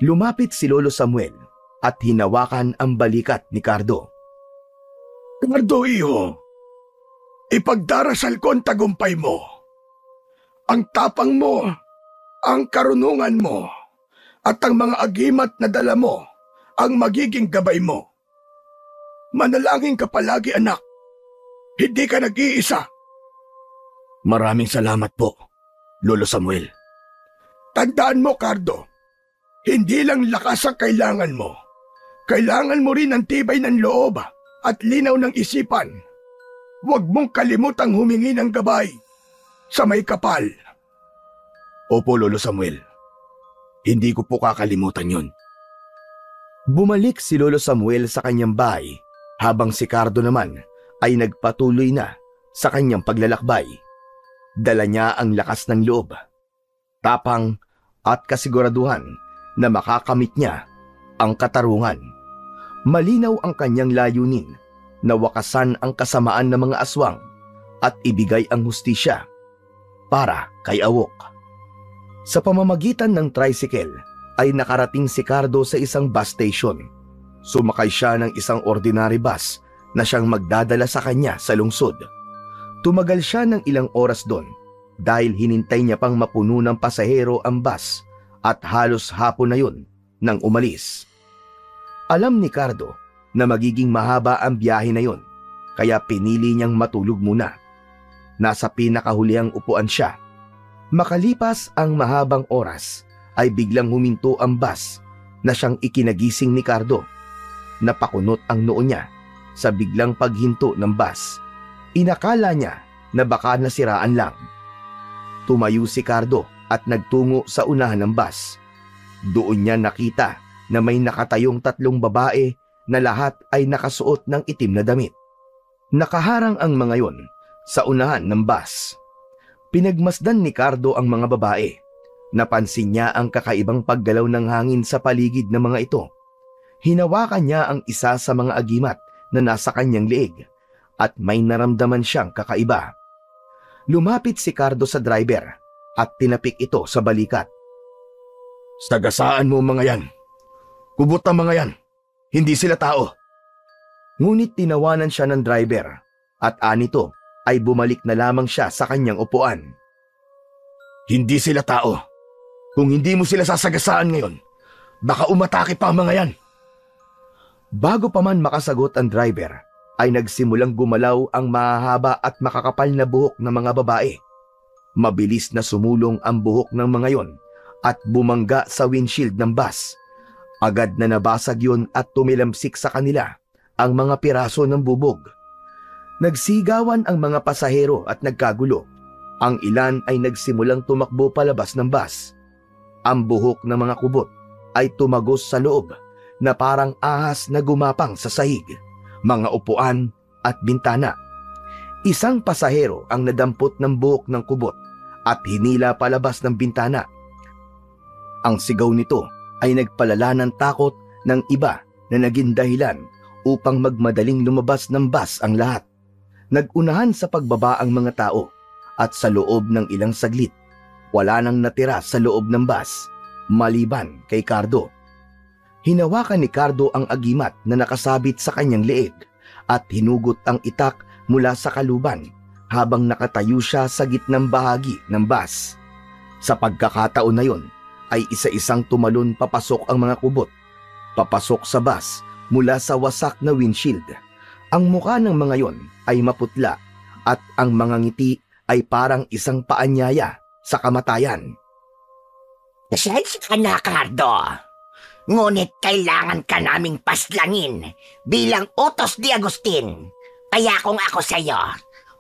Lumapit si Lolo Samuel at hinawakan ang balikat ni Cardo. Cardo, iho, ipagdarasal ko ang tagumpay mo. Ang tapang mo, ang karunungan mo, at ang mga agimat na dala mo ang magiging gabay mo. Manalangin ka palagi, anak. Hindi ka nag-iisa. Maraming salamat po, Lolo Samuel. Tandaan mo, Cardo, hindi lang lakas ang kailangan mo. Kailangan mo rin ang tibay ng loob at linaw ng isipan. Huwag mong kalimutang humingi ng gabay sa may kapal. Opo, Lolo Samuel. Hindi ko po kakalimutan yun. Bumalik si Lolo Samuel sa kanyang bahay habang si Cardo naman ay nagpatuloy na sa kanyang paglalakbay. Dala niya ang lakas ng loob, tapang at kasiguraduhan na makakamit niya ang katarungan. Malinaw ang kanyang layunin na wakasan ang kasamaan ng mga aswang at ibigay ang hustisya para kay Awok. Sa pamamagitan ng tricycle ay nakarating si Cardo sa isang bus station. Sumakay siya ng isang ordinary bus na siyang magdadala sa kanya sa lungsod. Tumagal siya ng ilang oras doon dahil hinintay niya pang mapuno ng pasahero ang bus at halos hapon na yun nang umalis. Alam ni Cardo na magiging mahaba ang biyahe na yun kaya pinili niyang matulog muna. Nasa pinakahulihang upuan siya. Makalipas ang mahabang oras ay biglang huminto ang bus na siyang ikinagising ni Cardo. Napakunot ang noo niya sa biglang paghinto ng bus. Inakala niya na baka nasiraan lang. Tumayo si Cardo at nagtungo sa unahan ng bus. Doon niya nakita na may nakatayong 3 babae na lahat ay nakasuot ng itim na damit. Nakaharang ang mga yon sa unahan ng bus. Pinagmasdan ni Cardo ang mga babae. Napansin niya ang kakaibang paggalaw ng hangin sa paligid ng mga ito. Hinawakan niya ang isa sa mga agimat na nasa kanyang leeg at may naramdaman siyang kakaiba. Lumapit si Cardo sa driver at tinapik ito sa balikat. Sagasaan mo mga yan. Kubot ang mga yan. Hindi sila tao. Ngunit tinawanan siya ng driver at anito ay bumalik na lamang siya sa kanyang upuan. Hindi sila tao. Kung hindi mo sila sasagasaan ngayon, baka umatake pa ang mga yan. Bago pa man makasagot ang driver, ay nagsimulang gumalaw ang mahahaba at makakapal na buhok ng mga babae. Mabilis na sumulong ang buhok ng mga yon at bumangga sa windshield ng bus. Agad na nabasag yun at tumilamsik sa kanila ang mga piraso ng bubog. Nagsigawan ang mga pasahero at nagkagulo. Ang ilan ay nagsimulang tumakbo palabas ng bus. Ang buhok ng mga kubot ay tumagos sa loob na parang ahas na gumapang sa sahig, mga upuan at bintana. Isang pasahero ang nadampot ng buhok ng kubot at hinila palabas ng bintana. Ang sigaw nito ay nagpalala ng takot ng iba na naging dahilan upang magmadaling lumabas ng bus ang lahat. Nagunahan sa pagbaba ang mga tao at sa loob ng ilang saglit, wala nang natira sa loob ng bus, maliban kay Cardo. Hinawakan ni Cardo ang agimat na nakasabit sa kanyang leeg at hinugot ang itak mula sa kaluban habang nakatayo siya sa gitnang bahagi ng bus. Sa pagkakataon na yon ay isa-isang tumalon papasok ang mga kubot, papasok sa bus mula sa wasak na windshield. Ang mukha ng mga yon ay maputla at ang mga ngiti ay parang isang paanyaya sa kamatayan. Pasensya ka na, Cardo. Ngunit kailangan ka naming paslangin bilang utos ni Agustin. Kaya kung ako sa'yo,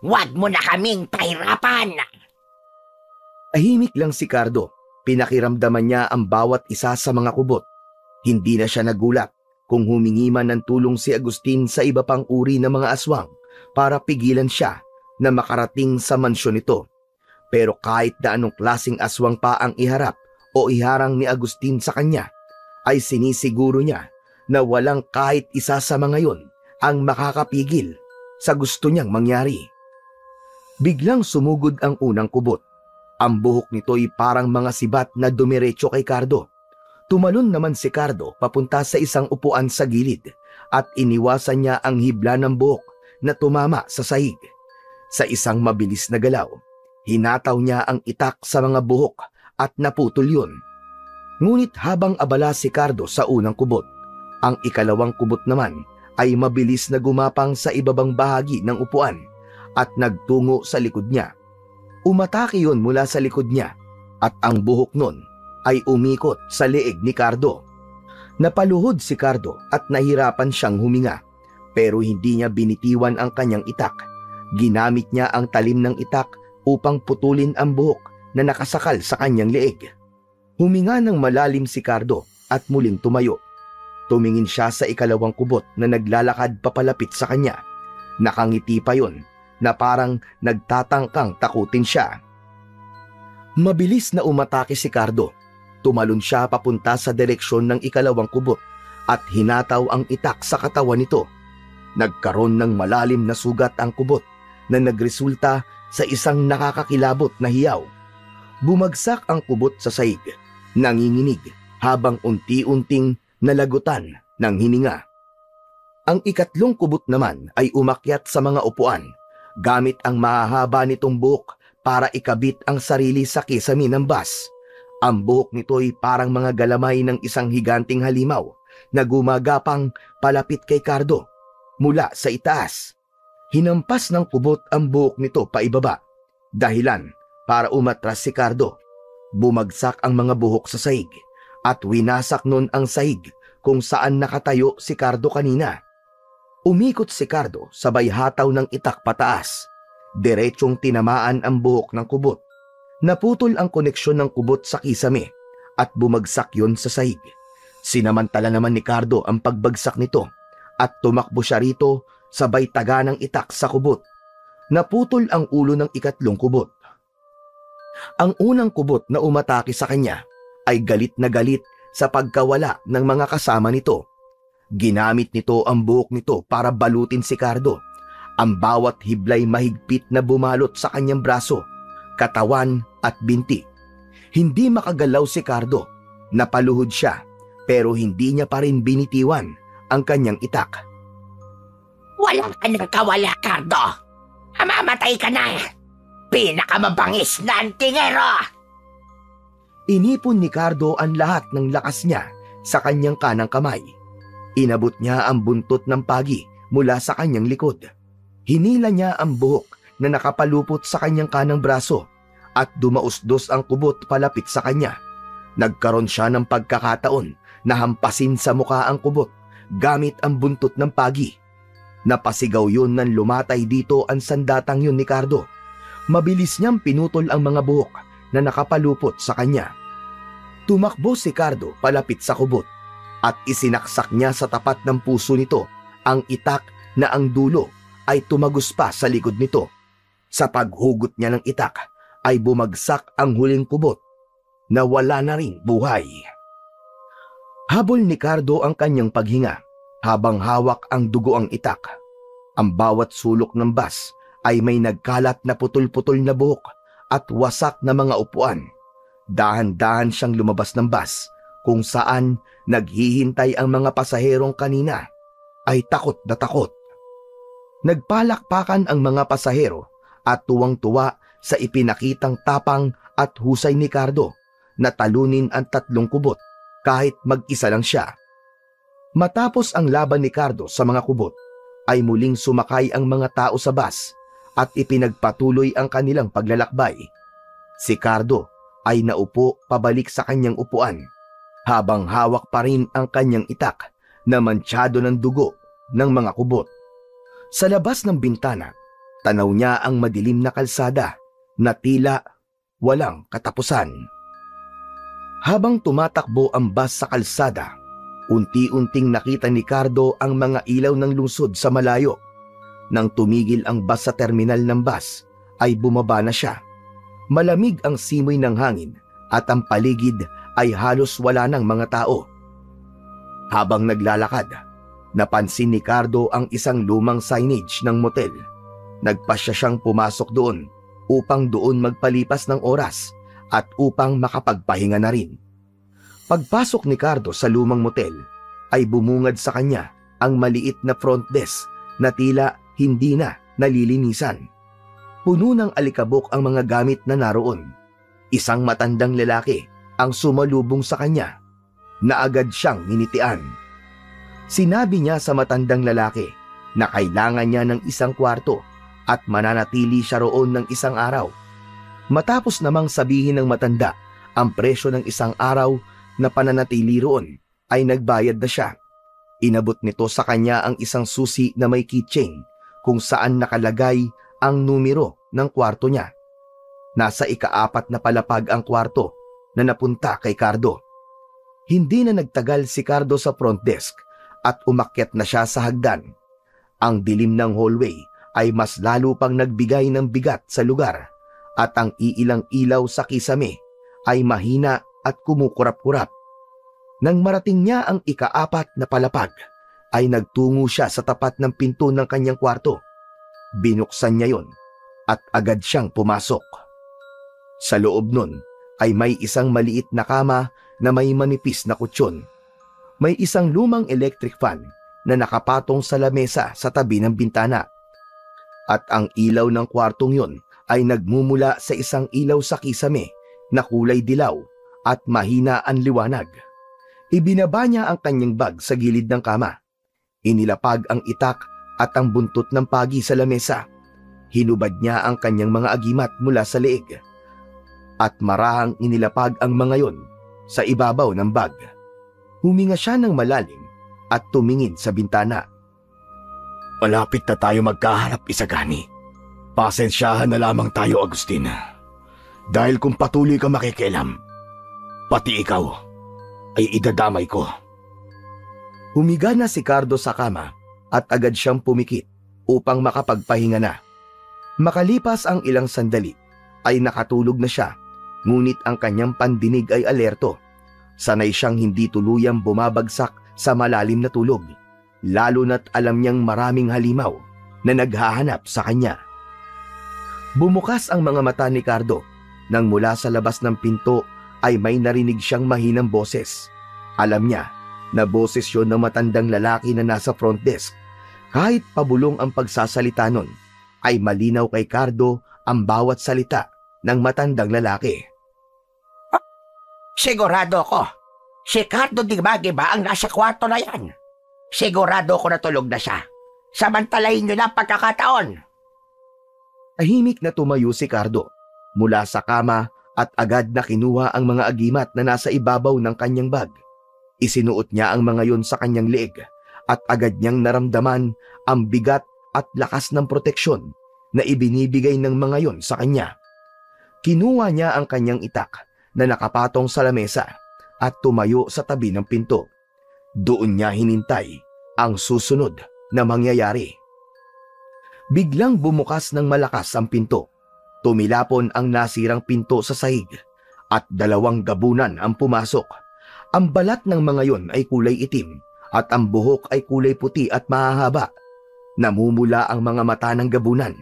huwag mo na kaming pahirapan. Tahimik lang si Cardo. Pinakiramdaman niya ang bawat isa sa mga kubot. Hindi na siya nagulat kung humingi man ng tulong si Agustin sa iba pang uri ng mga aswang para pigilan siya na makarating sa mansyon nito. Pero kahit na anong klaseng aswang pa ang iharap o iharang ni Agustin sa kanya, ay sinisiguro niya na walang kahit isa sa mga yon ang makakapigil sa gusto niyang mangyari. Biglang sumugod ang unang kubot. Ang buhok nito'y parang mga sibat na dumiretso kay Cardo. Tumalon naman si Cardo papunta sa isang upuan sa gilid at iniwasan niya ang hibla ng buhok na tumama sa sahig. Sa isang mabilis na galaw, hinataw niya ang itak sa mga buhok at naputol yun. Ngunit habang abala si Cardo sa unang kubot, ang ikalawang kubot naman ay mabilis na gumapang sa ibabang bahagi ng upuan at nagtungo sa likod niya. Umatake yun mula sa likod niya at ang buhok nun ay umikot sa leeg ni Cardo. Napaluhod si Cardo at nahirapan siyang huminga, pero hindi niya binitiwan ang kanyang itak. Ginamit niya ang talim ng itak upang putulin ang buhok na nakasakal sa kanyang leeg. Huminga ng malalim si Cardo at muling tumayo. Tumingin siya sa ikalawang kubot na naglalakad papalapit sa kanya. Nakangiti pa yon na parang nagtatangkang takutin siya. Mabilis na umatake si Cardo. Tumalon siya papunta sa direksyon ng ikalawang kubot at hinataw ang itak sa katawan nito. Nagkaroon ng malalim na sugat ang kubot na nagresulta sa isang nakakakilabot na hiyaw. Bumagsak ang kubot sa sahig, nanginginig habang unti-unting nalagutan ng hininga. Ang ikatlong kubot naman ay umakyat sa mga upuan gamit ang mahahaba nitong buhok para ikabit ang sarili sa kisame ng bus. Ang buhok nito'y parang mga galamay ng isang higanting halimaw na gumagapang palapit kay Cardo mula sa itaas. Hinampas ng kubot ang buhok nito paibaba, dahilan para umatras si Cardo. Bumagsak ang mga buhok sa sahig at winasak nun ang sahig kung saan nakatayo si Cardo kanina. Umikot si Cardo sabay hataw ng itak pataas. Diretsong tinamaan ang buhok ng kubot. Naputol ang koneksyon ng kubot sa kisame at bumagsak yon sa sahig. Sinamantala naman ni Cardo ang pagbagsak nito at tumakbo siya rito sabay taga ng itak sa kubot. Naputol ang ulo ng ikatlong kubot. Ang unang kubot na umatake sa kanya ay galit na galit sa pagkawala ng mga kasama nito. Ginamit nito ang buhok nito para balutin si Cardo. Ang bawat hiblay mahigpit na bumalot sa kanyang braso, katawan at binti. Hindi makagalaw si Cardo. Napaluhod siya pero hindi niya pa rin binitiwan ang kanyang itak. Wala ka nang kawala, Cardo. Mamamatay ka na. Pinakamabangis na antingero. Inipon ni Cardo ang lahat ng lakas niya sa kanyang kanang kamay. Inabot niya ang buntot ng pagi mula sa kanyang likod. Hinila niya ang buhok na nakapalupot sa kanyang kanang braso at dumausdos ang kubot palapit sa kanya. Nagkaroon siya ng pagkakataon na hampasin sa mukha ang kubot gamit ang buntot ng pagi. Napasigaw yun nang lumatay dito ang sandatang yun ni Cardo. Mabilis niyang pinutol ang mga buhok na nakapalupot sa kanya. Tumakbo si Cardo palapit sa kubot at isinaksak niya sa tapat ng puso nito ang itak na ang dulo ay tumagos pa sa likod nito. Sa paghugot niya ng itak ay bumagsak ang huling kubot na wala na ring buhay. Habol ni Cardo ang kanyang paghinga habang hawak ang dugo ang itak. Ang bawat sulok ng bus ay may nagkalat na putol-putol na buhok at wasak na mga upuan. Dahan-dahan siyang lumabas ng bus kung saan naghihintay ang mga pasaherong kanina ay takot na takot. Nagpalakpakan ang mga pasahero at tuwang-tuwa sa ipinakitang tapang at husay ni Cardo na talunin ang tatlong kubot kahit mag-isa lang siya. Matapos ang laban ni Cardo sa mga kubot, ay muling sumakay ang mga tao sa bus at ipinagpatuloy ang kanilang paglalakbay. Si Cardo ay naupo pabalik sa kanyang upuan habang hawak pa rin ang kanyang itak na mantsado ng dugo ng mga kubot. Sa labas ng bintana, tanaw niya ang madilim na kalsada na tila walang katapusan. Habang tumatakbo ang bus sa kalsada, unti-unting nakita ni Cardo ang mga ilaw ng lungsod sa malayo. Nang tumigil ang bus sa terminal ng bus, ay bumaba na siya. Malamig ang simoy ng hangin at ang paligid ay halos wala ng mga tao. Habang naglalakad, napansin ni Cardo ang isang lumang signage ng motel. Nagpasya siyang pumasok doon upang doon magpalipas ng oras at upang makapagpahinga na rin. Pagpasok ni Cardo sa lumang motel, ay bumungad sa kanya ang maliit na front desk na tila hindi na nalilinisan. Puno ng alikabok ang mga gamit na naroon. Isang matandang lalaki ang sumalubong sa kanya na agad siyang ninitian. Sinabi niya sa matandang lalaki na kailangan niya ng isang kwarto at mananatili siya roon ng isang araw. Matapos namang sabihin ng matanda ang presyo ng isang araw na pananatili roon, ay nagbayad na siya. Inabot nito sa kanya ang isang susi na may keychain kung saan nakalagay ang numero ng kwarto niya. Nasa ika-4 na palapag ang kwarto na napunta kay Cardo. Hindi na nagtagal si Cardo sa front desk at umakyat na siya sa hagdan. Ang dilim ng hallway ay mas lalo pang nagbigay ng bigat sa lugar at ang iilang ilaw sa kisame ay mahina at kumukurap-kurap. Nang marating niya ang ika-4 na palapag, ay nagtungo siya sa tapat ng pinto ng kanyang kwarto. Binuksan niya yon at agad siyang pumasok. Sa loob nun ay may isang maliit na kama na may manipis na kutsyon. May isang lumang electric fan na nakapatong sa lamesa sa tabi ng bintana. At ang ilaw ng kwartong yon ay nagmumula sa isang ilaw sa kisame na kulay dilaw at mahina ang liwanag. Ibinaba niya ang kanyang bag sa gilid ng kama. Inilapag ang itak at ang buntot ng pagi sa lamesa. Hinubad niya ang kanyang mga agimat mula sa leeg. At marahang inilapag ang mga yon sa ibabaw ng bag. Huminga siya ng malalim at tumingin sa bintana. Malapit na tayo magkaharap, Isagani. Pasensyahan na lamang tayo, Agustin. Dahil kung patuloy ka makikialam, pati ikaw ay idadamay ko. Humiga na si Cardo sa kama at agad siyang pumikit upang makapagpahinga na. Makalipas ang ilang sandali ay nakatulog na siya, ngunit ang kanyang pandinig ay alerto. Sanay siyang hindi tuluyang bumabagsak sa malalim na tulog, lalo na't alam niyang maraming halimaw na naghahanap sa kanya. Bumukas ang mga mata ni Cardo nang mula sa labas ng pinto ay may narinig siyang mahinang boses. Alam niya na boses yun ng matandang lalaki na nasa front desk. Kahit pabulong ang pagsasalita nun, ay malinaw kay Cardo ang bawat salita ng matandang lalaki. Sigurado ko, si Cardo Dimagiba ang nasa kwarto na yan. Sigurado ko natulog na siya. Samantalahin nyo na ang pagkakataon. Tahimik na tumayo si Cardo mula sa kama at agad na kinuha ang mga agimat na nasa ibabaw ng kanyang bag. Isinuot niya ang mga yon sa kanyang leeg at agad niyang naramdaman ang bigat at lakas ng proteksyon na ibinibigay ng mga yon sa kanya. Kinuha niya ang kanyang itak na nakapatong sa lamesa at tumayo sa tabi ng pinto. Doon niya hinintay ang susunod na mangyayari. Biglang bumukas ng malakas ang pinto. Tumilapon ang nasirang pinto sa sahig at 2 gabunan ang pumasok. Ang balat ng mga yon ay kulay itim at ang buhok ay kulay puti at mahahaba. Namumula ang mga mata ng gabunan.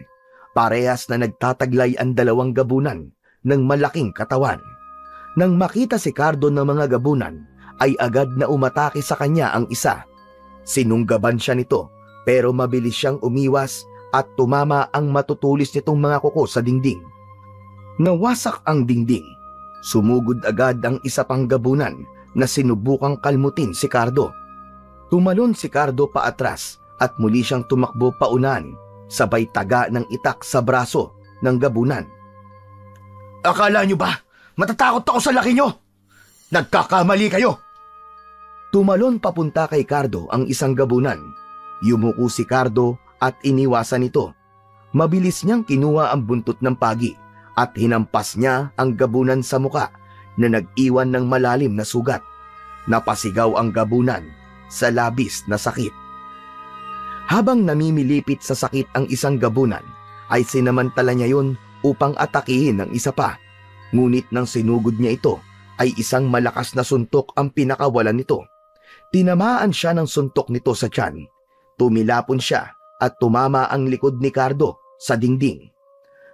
Parehas na nagtataglay ang 2 gabunan ng malaking katawan. Nang makita si Cardo ng mga gabunan, ay agad na umatake sa kanya ang isa. Sinunggaban siya nito pero mabilis siyang umiwas at tumama ang matutulis nitong mga kuko sa dingding. Nawasak ang dingding. Sumugod agad ang isa pang gabunan na sinubukang kalmutin si Cardo. Tumalon si Cardo paatras at muli siyang tumakbo paunan, sabay taga ng itak sa braso ng gabunan. Akala nyo ba matatakot ako sa laki nyo? Nagkakamali kayo! Tumalon papunta kay Cardo ang isang gabunan. Yumuko si Cardo at iniwasan ito. Mabilis niyang kinuha ang buntot ng pagi at hinampas niya ang gabunan sa muka na nag-iwan ng malalim na sugat. Napasigaw ang gabunan sa labis na sakit. Habang namimilipit sa sakit ang isang gabunan, ay sinamantala niya yun upang atakihin ng isa pa. Ngunit nang sinugod niya ito, ay isang malakas na suntok ang pinakawalan nito. Tinamaan siya ng suntok nito sa tiyan. Tumilapon siya at tumama ang likod ni Cardo sa dingding.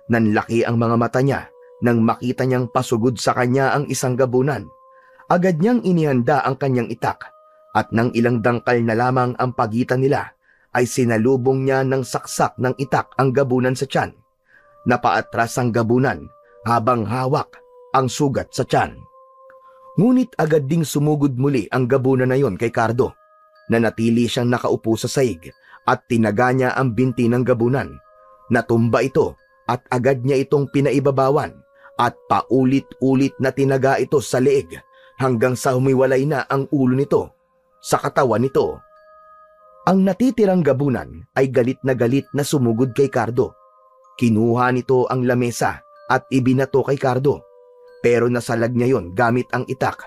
Nanlaki ang mga mata niya nang makita niyang pasugod sa kanya ang isang gabunan. Agad niyang inihanda ang kanyang itak at nang ilang dangkal na lamang ang pagitan nila ay sinalubong niya ng saksak ng itak ang gabunan sa tiyan. Napaatras ang gabunan habang hawak ang sugat sa tiyan. Ngunit agad ding sumugod muli ang gabunan na yon kay Cardo. Nanatili siyang nakaupo sa saig at tinaga niya ang binti ng gabunan. Natumba ito at agad niya itong pinaibabawan at paulit-ulit na tinaga ito sa leeg hanggang sa humiwalay na ang ulo nito sa katawan nito. Ang natitirang gabunan ay galit na sumugod kay Cardo. Kinuha nito ang lamesa at ibinato kay Cardo, pero nasalag niya yon gamit ang itak.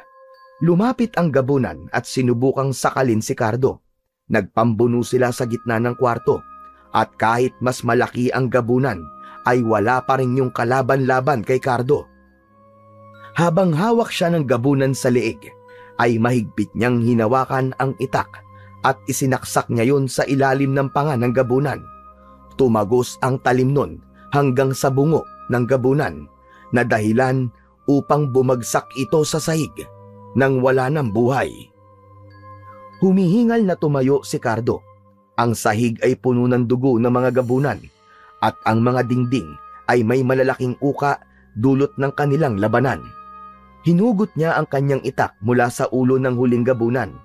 Lumapit ang gabunan at sinubukang sakalin si Cardo. Nagpambuno sila sa gitna ng kwarto at kahit mas malaki ang gabunan ay wala pa rin yung kalaban-laban kay Cardo. Habang hawak siya ng gabunan sa leeg, ay mahigpit niyang hinawakan ang itak at isinaksak niya yon sa ilalim ng panga ng gabunan. Tumagos ang talim nun hanggang sa bungo ng gabunan na dahilan upang bumagsak ito sa sahig nang wala ng buhay. Humihingal na tumayo si Cardo. Ang sahig ay puno ng dugo ng mga gabunan at ang mga dingding ay may malalaking uka dulot ng kanilang labanan. Hinugot niya ang kanyang itak mula sa ulo ng huling gabunan.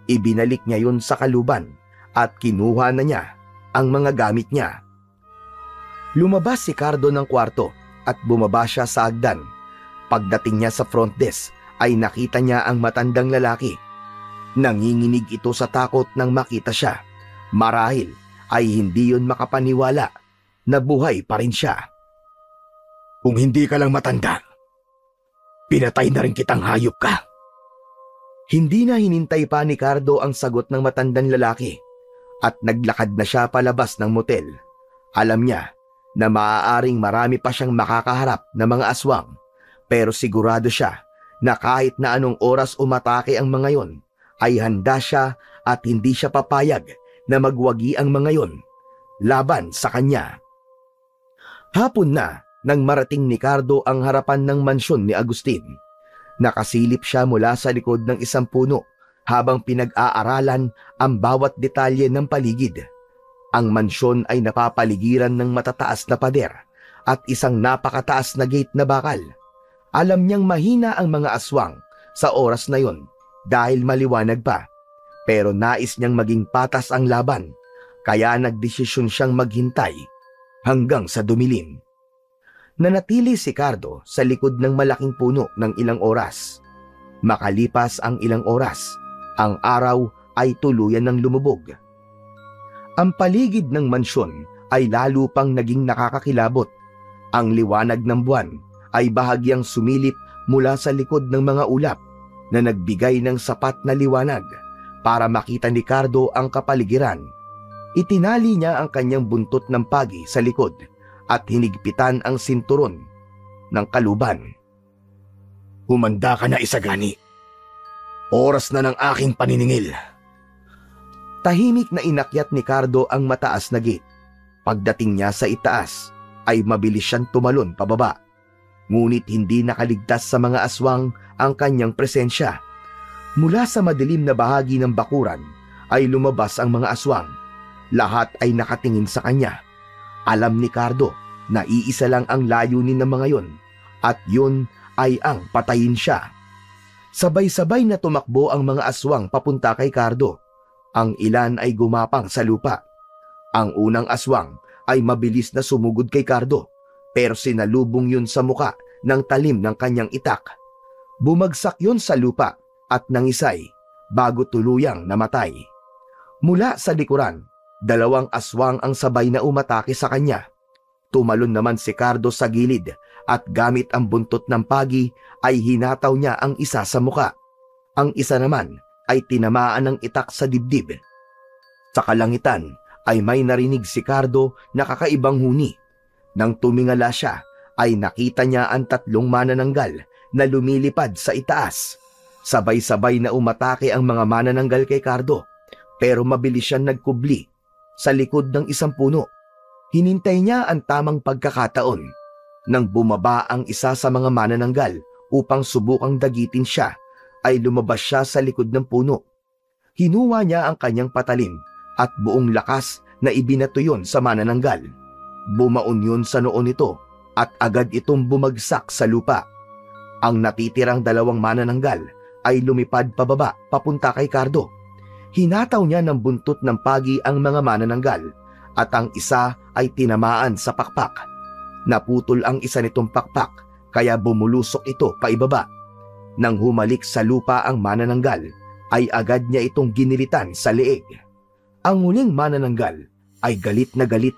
Ibinalik niya yun sa kaluban at kinuha na niya ang mga gamit niya. Lumabas si Cardo ng kwarto at bumaba siya sa hagdan. Pagdating niya sa front desk ay nakita niya ang matandang lalaki. Nanginginig ito sa takot nang makita siya. Marahil ay hindi yun makapaniwala na buhay pa rin siya. Kung hindi ka lang matanda, pinatay na rin kitang hayop ka. Hindi na hinintay pa ni Cardo ang sagot ng matandang lalaki at naglakad na siya palabas ng motel. Alam niya na maaaring marami pa siyang makakaharap na mga aswang, pero sigurado siya na kahit na anong oras umatake ang mga yon, ay handa siya at hindi siya papayag na magwagi ang mga yon laban sa kanya. Hapon na nang marating ni Cardo ang harapan ng mansyon ni Agustin. Nakasilip siya mula sa likod ng isang puno habang pinag-aaralan ang bawat detalye ng paligid. Ang mansyon ay napapaligiran ng matataas na pader at isang napakataas na gate na bakal. Alam niyang mahina ang mga aswang sa oras na yon dahil maliwanag pa, pero nais niyang maging patas ang laban, kaya nagdesisyon siyang maghintay hanggang sa dumilim. Nanatili si Cardo sa likod ng malaking puno ng ilang oras. Makalipas ang ilang oras, ang araw ay tuluyan ng lumubog. Ang paligid ng mansyon ay lalo pang naging nakakakilabot. Ang liwanag ng buwan ay bahagyang sumilip mula sa likod ng mga ulap na nagbigay ng sapat na liwanag para makita ni Cardo ang kapaligiran. Itinali niya ang kanyang buntot ng pagi sa likod at hinigpitan ang sinturon ng kaluban. Humanda ka na, Isagani. Oras na ng aking paniningil. Tahimik na inakyat ni Cardo ang mataas na gate. Pagdating niya sa itaas, ay mabilis siyang tumalon pababa. Ngunit hindi nakaligtas sa mga aswang ang kanyang presensya. Mula sa madilim na bahagi ng bakuran ay lumabas ang mga aswang. Lahat ay nakatingin sa kanya. Alam ni Cardo na iisa lang ang layunin ng mga yon, at yun ay ang patayin siya. Sabay-sabay na tumakbo ang mga aswang papunta kay Cardo. Ang ilan ay gumapang sa lupa. Ang unang aswang ay mabilis na sumugod kay Cardo, pero sinalubong yun sa muka ng talim ng kanyang itak. Bumagsak yun sa lupa at nangisay bago tuluyang namatay. Mula sa likuran, dalawang aswang ang sabay na umatake sa kanya. Tumalon naman si Cardo sa gilid at gamit ang buntot ng pagi ay hinataw niya ang isa sa muka. Ang isa naman ay tinamaan ng itak sa dibdib. Sa kalangitan ay may narinig si Cardo na kakaibang huni. Nang tumingala siya ay nakita niya ang tatlong manananggal na lumilipad sa itaas. Sabay-sabay na umatake ang mga manananggal kay Cardo, pero mabilis siyang nagkubli sa likod ng isang puno. Hinintay niya ang tamang pagkakataon. Nang bumaba ang isa sa mga manananggal upang subukang dagitin siya, ay lumabas siya sa likod ng puno. Hinuwa niya ang kanyang patalim at buong lakas na ibinato yun sa manananggal. Bumaon yun sa noo nito at agad itong bumagsak sa lupa. Ang natitirang dalawang manananggal ay lumipad pababa papunta kay Cardo. Hinataw niya ng buntot ng pagi ang mga manananggal at ang isa ay tinamaan sa pakpak. Naputol ang isa nitong pakpak kaya bumulusok ito paibaba. Nang humalik sa lupa ang manananggal ay agad niya itong ginilitan sa leeg. Ang huling manananggal ay galit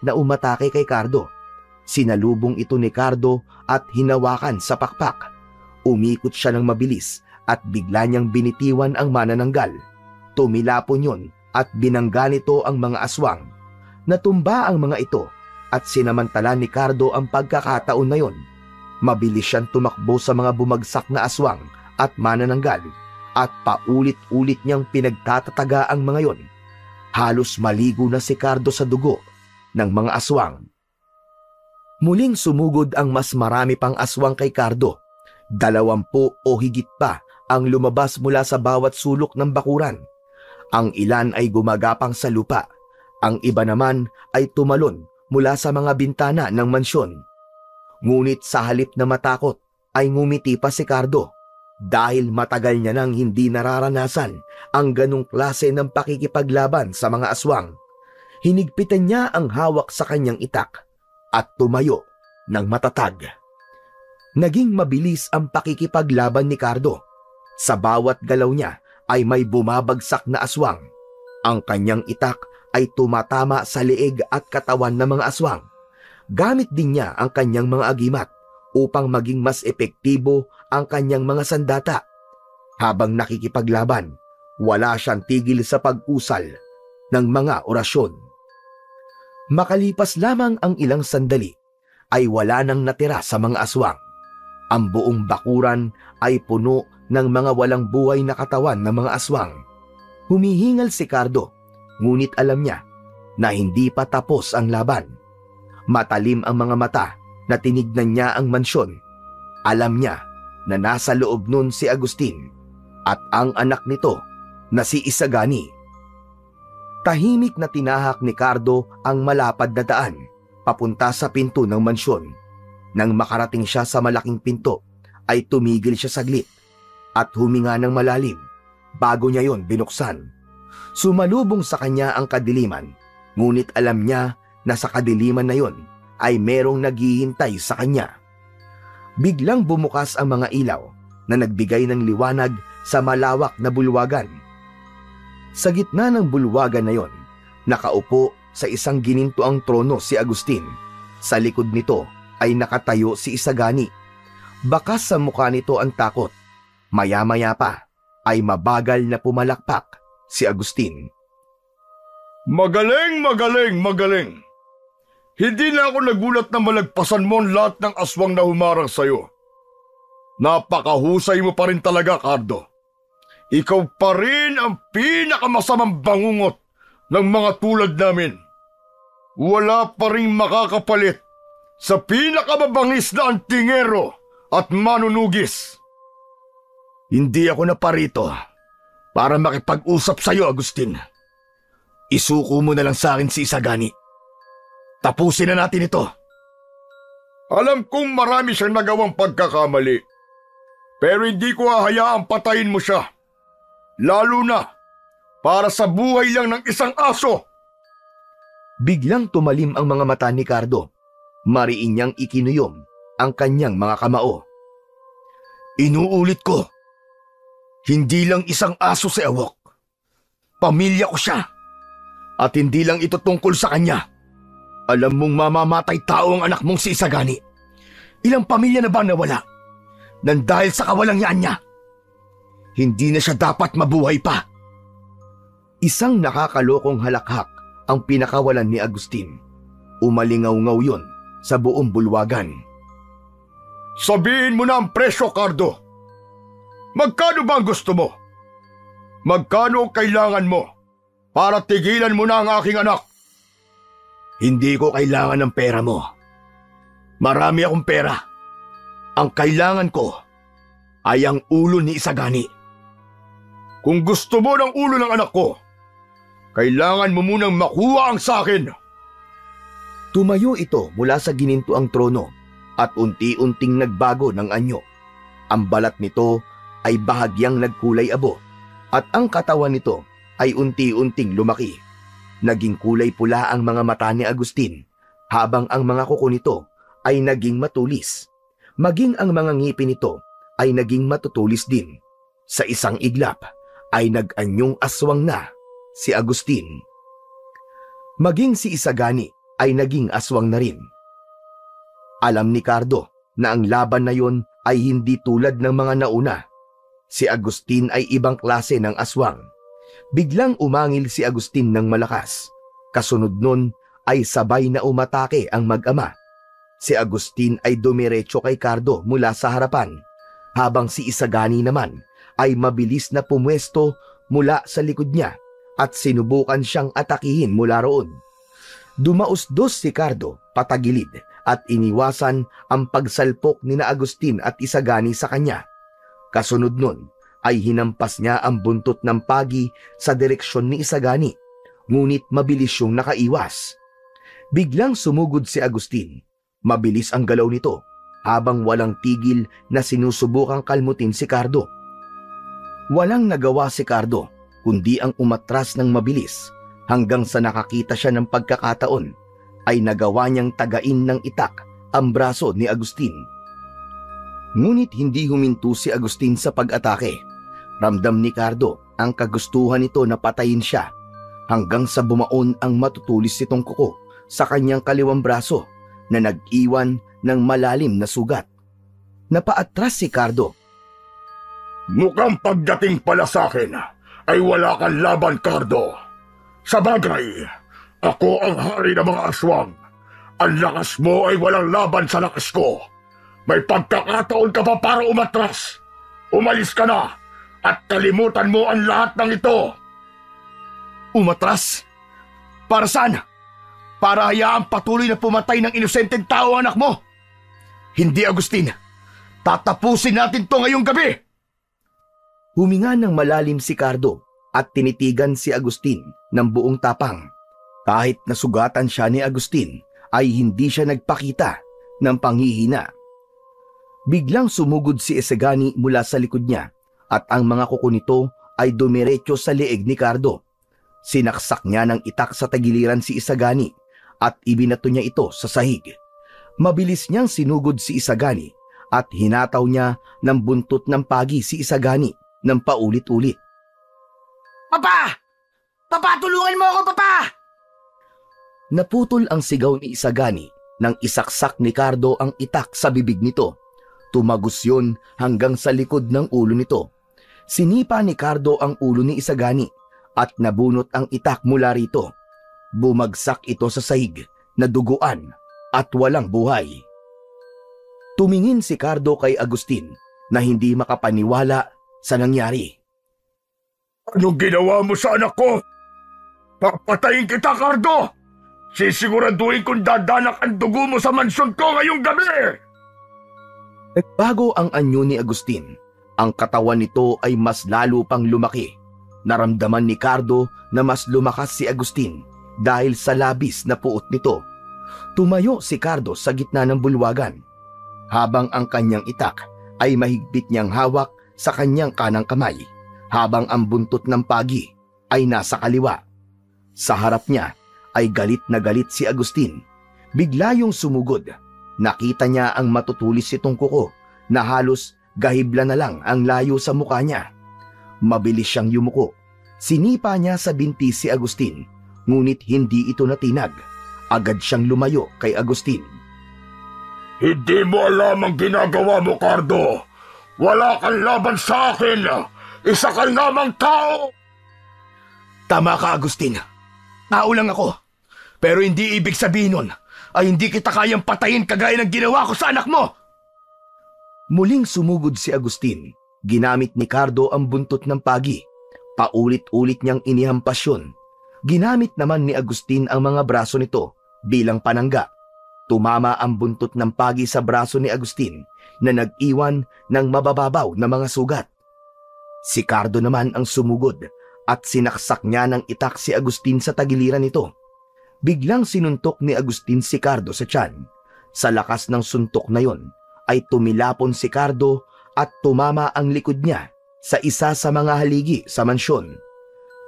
na umatake kay Cardo. Sinalubong ito ni Cardo at hinawakan sa pakpak. Umikot siya ng mabilis at bigla niyang binitiwan ang manananggal. Tumilapon yun at binangga nito ang mga aswang. Natumba ang mga ito at sinamantala ni Cardo ang pagkakataon na yun. Mabilis siyang tumakbo sa mga bumagsak na aswang at manananggal at paulit-ulit niyang pinagtatataga ang mga yon. Halos maligo na si Cardo sa dugo ng mga aswang. Muling sumugod ang mas marami pang aswang kay Cardo. 20 o higit pa ang lumabas mula sa bawat sulok ng bakuran. Ang ilan ay gumagapang sa lupa. Ang iba naman ay tumalon mula sa mga bintana ng mansyon. Ngunit sa halip na matakot ay ngumiti pa si Cardo dahil matagal niya nang hindi nararanasan ang ganong klase ng pakikipaglaban sa mga aswang. Hinigpitan niya ang hawak sa kanyang itak at tumayo ng matatag. Naging mabilis ang pakikipaglaban ni Cardo. Sa bawat galaw niya ay may bumabagsak na aswang. Ang kanyang itak ay tumatama sa leeg at katawan ng mga aswang. Gamit din niya ang kanyang mga agimat upang maging mas epektibo ang kanyang mga sandata. Habang nakikipaglaban, wala siyang tigil sa pag-usal ng mga orasyon. Makalipas lamang ang ilang sandali, ay wala nang natira sa mga aswang. Ang buong bakuran ay puno ng mga walang buhay na katawan ng mga aswang. Humihingal si Cardo, ngunit alam niya na hindi pa tapos ang laban. Matalim ang mga mata na tinignan niya ang mansyon. Alam niya na nasa loob nun si Agustin at ang anak nito na si Isagani. Tahimik na tinahak ni Cardo ang malapad na daan papunta sa pinto ng mansyon. Nang makarating siya sa malaking pinto, ay tumigil siya saglit at huminga ng malalim bago niya yon binuksan. Sumalubong sa kanya ang kadiliman, ngunit alam niya na sa kadiliman na yon ay merong naghihintay sa kanya. Biglang bumukas ang mga ilaw na nagbigay ng liwanag sa malawak na bulwagan. Sa gitna ng bulwagan na yon, nakaupo sa isang ginintuang trono si Agustin. Sa likod nito ay nakatayo si Isagani. Bakas sa mukha nito ang takot. Maya-maya pa ay mabagal na pumalakpak si Agustin. Magaling, magaling, magaling. Hindi na ako nagulat na malagpasan mo ang lahat ng aswang na humarang sa'yo. Napakahusay mo pa rin talaga, Cardo. Ikaw pa rin ang pinakamasamang bangungot ng mga tulad namin. Wala pa rin makakapalit sa pinakamabangis na antingero at manunugis. Hindi ako naparito para makipag-usap sa iyo, Agustin. Isuko mo na lang sa akin si Isagani. Tapusin na natin ito. Alam kong marami siyang nagawang pagkakamali, pero hindi ko hahayaang patayin mo siya. Lalo na para sa buhay lang ng isang aso. Biglang tumalim ang mga mata ni Cardo. Mariin niyang ikinuyom ang kanyang mga kamao. Inuulit ko, hindi lang isang aso si Awok. Pamilya ko siya. At hindi lang ito tungkol sa kanya. Alam mong mamamatay tao ang anak mong si Isagani. Ilang pamilya na ba nawala? Nang dahil sa kawalangyaan niya. Hindi na siya dapat mabuhay pa. Isang nakakalokong halakhak ang pinakawalan ni Agustin. Umalingaw-ngaw yon sa buong bulwagan. Sabihin mo na ang presyo, Cardo. Magkano ba ang gusto mo? Magkano ang kailangan mo para tigilan mo na ang aking anak? Hindi ko kailangan ng pera mo. Marami akong pera. Ang kailangan ko ay ang ulo ni Isagani. Kung gusto mo ng ulo ng anak ko, kailangan mo munang makuha ang sakin. Tumayo ito mula sa ginintuang trono at unti-unting nagbago ng anyo. Ang balat nito ay bahagyang nagkulay abo at ang katawan nito ay unti-unting lumaki. Naging kulay pula ang mga mata ni Agustin, habang ang mga kuko nito ay naging matulis. Maging ang mga ngipin nito ay naging matutulis din. Sa isang iglap ay nag-anyong aswang na si Agustin. Maging si Isagani ay naging aswang na rin. Alam ni Cardo na ang laban na yon ay hindi tulad ng mga nauna. Si Agustin ay ibang klase ng aswang. Biglang umangil si Agustin ng malakas. Kasunod nun ay sabay na umatake ang mag-ama. Si Agustin ay dumiretso kay Cardo mula sa harapan, habang si Isagani naman ay mabilis na pumwesto mula sa likod niya at sinubukan siyang atakihin mula roon. Dumausdos si Cardo patagilid at iniwasan ang pagsalpok ni na Agustin at Isagani sa kanya. Kasunod nun ay hinampas niya ang buntot ng pagi sa direksyon ni Isagani, ngunit mabilis siyang nakaiwas. Biglang sumugod si Agustin. Mabilis ang galaw nito habang walang tigil na sinusubukang kalmutin si Cardo. Walang nagawa si Cardo kundi ang umatras ng mabilis hanggang sa nakakita siya ng pagkakataon ay nagawa niyang tagain ng itak ang braso ni Agustin. Ngunit hindi huminto si Agustin sa pag-atake. Ramdam ni Cardo ang kagustuhan nito na patayin siya hanggang sa bumaon ang matutulis nitong kuko sa kanyang kaliwang braso na nag-iwan ng malalim na sugat. Napaatras si Cardo. Mukhang pagdating pala sa akin ay wala kang laban, Cardo. Sa bagay, ako ang hari ng mga aswang. Ang lakas mo ay walang laban sa lakas ko. May pagkakataon ka pa para umatras. Umalis ka na at kalimutan mo ang lahat ng ito. Umatras? Para saan? Para hayaang patuloy na pumatay ng inosenteng tao anak mo? Hindi, Agustin. Tatapusin natin to ngayong gabi. Huminga ng malalim si Cardo at tinitigan si Agustin ng buong tapang. Kahit nasugatan siya ni Agustin, ay hindi siya nagpakita ng panghihina. Biglang sumugod si Isagani mula sa likod niya at ang mga kuko nito ay dumiretso sa leeg ni Cardo. Sinaksak niya ng itak sa tagiliran si Isagani at ibinato niya ito sa sahig. Mabilis niyang sinugod si Isagani at hinataw niya ng buntot ng pagi si Isagani ng paulit-ulit. Papa! Papa, tulungan mo ako, Papa! Naputol ang sigaw ni Isagani nang isaksak ni Cardo ang itak sa bibig nito. Tumagos yun hanggang sa likod ng ulo nito. Sinipa ni Cardo ang ulo ni Isagani at nabunot ang itak mula rito. Bumagsak ito sa sahig na duguan at walang buhay. Tumingin si Cardo kay Agustin na hindi makapaniwala sa nangyari. Anong ginawa mo sa anak ko? Papatayin kita, Cardo! Sisiguraduhin kong dadanak ang dugo mo sa mansyon ko ngayong gabi! Nagbago ang anyo ni Agustin. Ang katawan nito ay mas lalo pang lumaki. Naramdaman ni Cardo na mas lumakas si Agustin dahil sa labis na puot nito. Tumayo si Cardo sa gitna ng bulwagan, habang ang kanyang itak ay mahigpit niyang hawak sa kanyang kanang kamay, habang ang buntot ng pagi ay nasa kaliwa. Sa harap niya ay galit na galit si Agustin. Bigla yung sumugod. Nakita niya ang matutulis itong kuko na halos gahibla na lang ang layo sa mukha niya. Mabilis siyang yumuko. Sinipa niya sa binti si Agustin, ngunit hindi ito natinag. Agad siyang lumayo kay Agustin. Hindi mo alam ang ginagawa mo, Cardo. Wala kang laban sa akin. Isa ka lamang tao. Tama ka, Agustin. Tao lang ako. Pero hindi ibig sabihin nun ay hindi kita kayang patayin kagaya ng ginawa ko sa anak mo. Muling sumugod si Agustin. Ginamit ni Cardo ang buntot ng pagi. Paulit-ulit niyang inihampas yun. Ginamit naman ni Agustin ang mga braso nito bilang panangga. Tumama ang buntot ng pagi sa braso ni Agustin na nag-iwan ng mabababaw na mga sugat. Si Cardo naman ang sumugod at sinaksak niya ng itak si Agustin sa tagiliran nito. Biglang sinuntok ni Agustin si Cardo sa tiyan. Sa lakas ng suntok na yon ay tumilapon si Cardo at tumama ang likod niya sa isa sa mga haligi sa mansyon.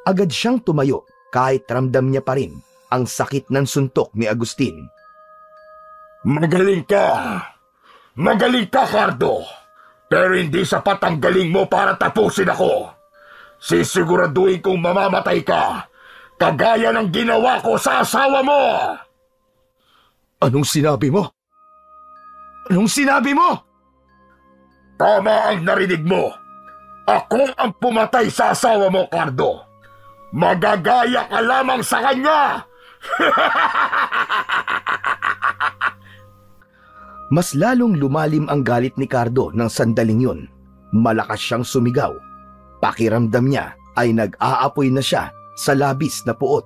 Agad siyang tumayo kahit ramdam niya pa rin ang sakit ng suntok ni Agustin. Magaling ka! Magaling ka, Cardo! Pero hindi sapat ang galing mo para tapusin ako. Sisiguraduhin kong mamamatay ka, kagaya ng ginawa ko sa asawa mo! Anong sinabi mo? Anong sinabi mo? Tama ang narinig mo. Ako ang pumatay sa asawa mo, Cardo. Magagaya ka lamang sa kanya! Mas lalong lumalim ang galit ni Cardo ng sandaling yun. Malakas siyang sumigaw. Pakiramdam niya ay nag-aapoy na siya sa labis na puot.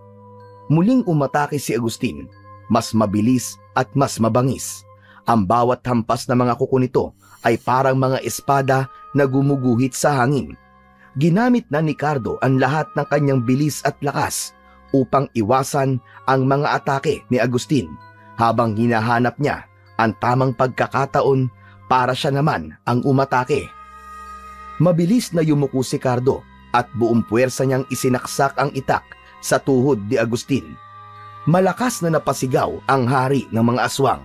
Muling umatake si Agustin, mas mabilis at mas mabangis. Ang bawat hampas na mga kuko nito ay parang mga espada na gumuguhit sa hangin. Ginamit na ni Cardo ang lahat ng kanyang bilis at lakas upang iwasan ang mga atake ni Agustin habang hinahanap niya ang tamang pagkakataon para siya naman ang umatake. Mabilis na yumuko si Cardo at buong puwersa niyang isinaksak ang itak sa tuhod ni Agustin. Malakas na napasigaw ang hari ng mga aswang.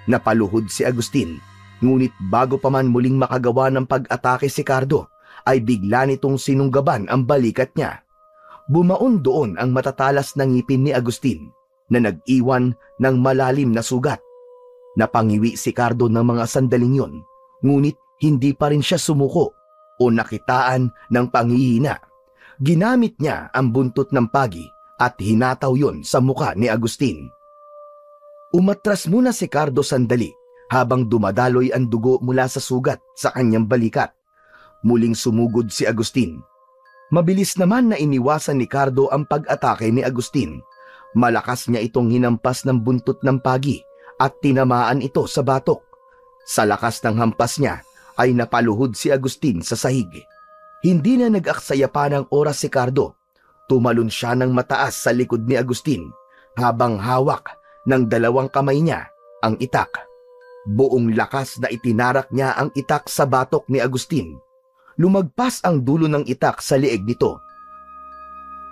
Napaluhod si Agustin, ngunit bago pa man muling makagawa ng pag-atake si Cardo, ay bigla nitong sinunggaban ang balikat niya. Bumaon doon ang matatalas na ngipin ni Agustin na nag-iwan ng malalim na sugat. Napangiwi si Cardo ng mga sandaling yon, ngunit hindi pa rin siya sumuko o nakitaan ng panghihina. Ginamit niya ang buntot ng pagi at hinataw yon sa muka ni Agustin. Umatras muna si Cardo sandali habang dumadaloy ang dugo mula sa sugat sa kanyang balikat. Muling sumugod si Agustin. Mabilis naman na iniwasan ni Cardo ang pag-atake ni Agustin. Malakas niya itong hinampas ng buntot ng pagi at tinamaan ito sa batok. Sa lakas ng hampas niya ay napaluhod si Agustin sa sahig. Hindi na nag-aksaya pa ng oras si Cardo. Tumalon siya ng mataas sa likod ni Agustin habang hawak ng dalawang kamay niya ang itak. Buong lakas na itinarak niya ang itak sa batok ni Agustin. Lumagpas ang dulo ng itak sa lieg nito.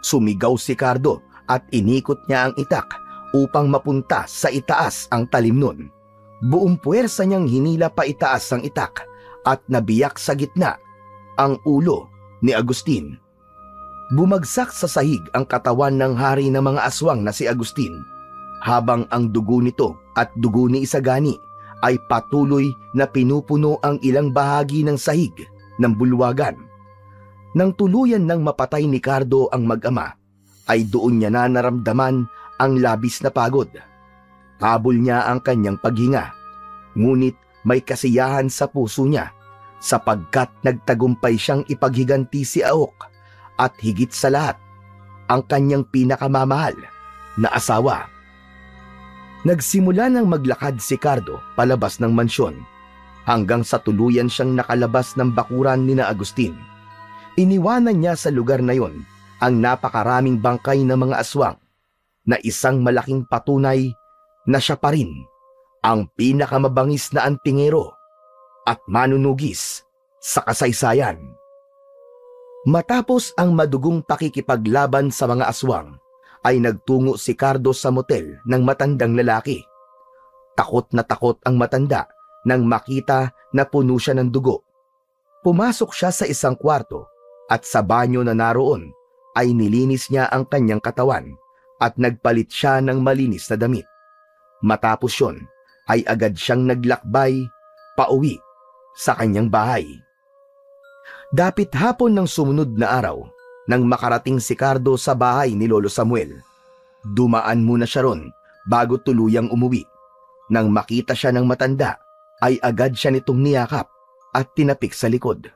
Sumigaw si Cardo at inikot niya ang itak upang mapunta sa itaas ang talim nun. Buong puwersa niyang hinila pa itaas ang itak at nabiyak sa gitna ang ulo ni Agustin. Bumagsak sa sahig ang katawan ng hari ng mga aswang na si Agustin, habang ang dugo nito at dugo ni Isagani ay patuloy na pinupuno ang ilang bahagi ng sahig ng bulwagan. Nang tuluyan ng mapatay ni Cardo ang mag-ama, ay doon niya na naramdaman ang labis na pagod. Habol niya ang kanyang paghinga, ngunit may kasiyahan sa puso niya sapagkat nagtagumpay siyang ipaghiganti si Ahok at higit sa lahat, ang kanyang pinakamamahal na asawa. Nagsimula nang maglakad si Cardo palabas ng mansyon hanggang sa tuluyan siyang nakalabas ng bakuran ni na Agustin. Iniwanan niya sa lugar na yon ang napakaraming bangkay ng mga aswang na isang malaking patunay na siya pa rin ang pinakamabangis na antingero at manunugis sa kasaysayan. Matapos ang madugong pakikipaglaban sa mga aswang, ay nagtungo si Cardo sa motel ng matandang lalaki. Takot na takot ang matanda nang makita na puno siya ng dugo. Pumasok siya sa isang kwarto at sa banyo na naroon ay nilinis niya ang kanyang katawan at nagpalit siya ng malinis na damit. Matapos yon ay agad siyang naglakbay pauwi sa kanyang bahay. Dapit hapon ng sumunod na araw, nang makarating si Cardo sa bahay ni Lolo Samuel. Dumaan muna siya ron bago tuluyang umuwi. Nang makita siya ng matanda, ay agad siya nitong niyakap at tinapik sa likod.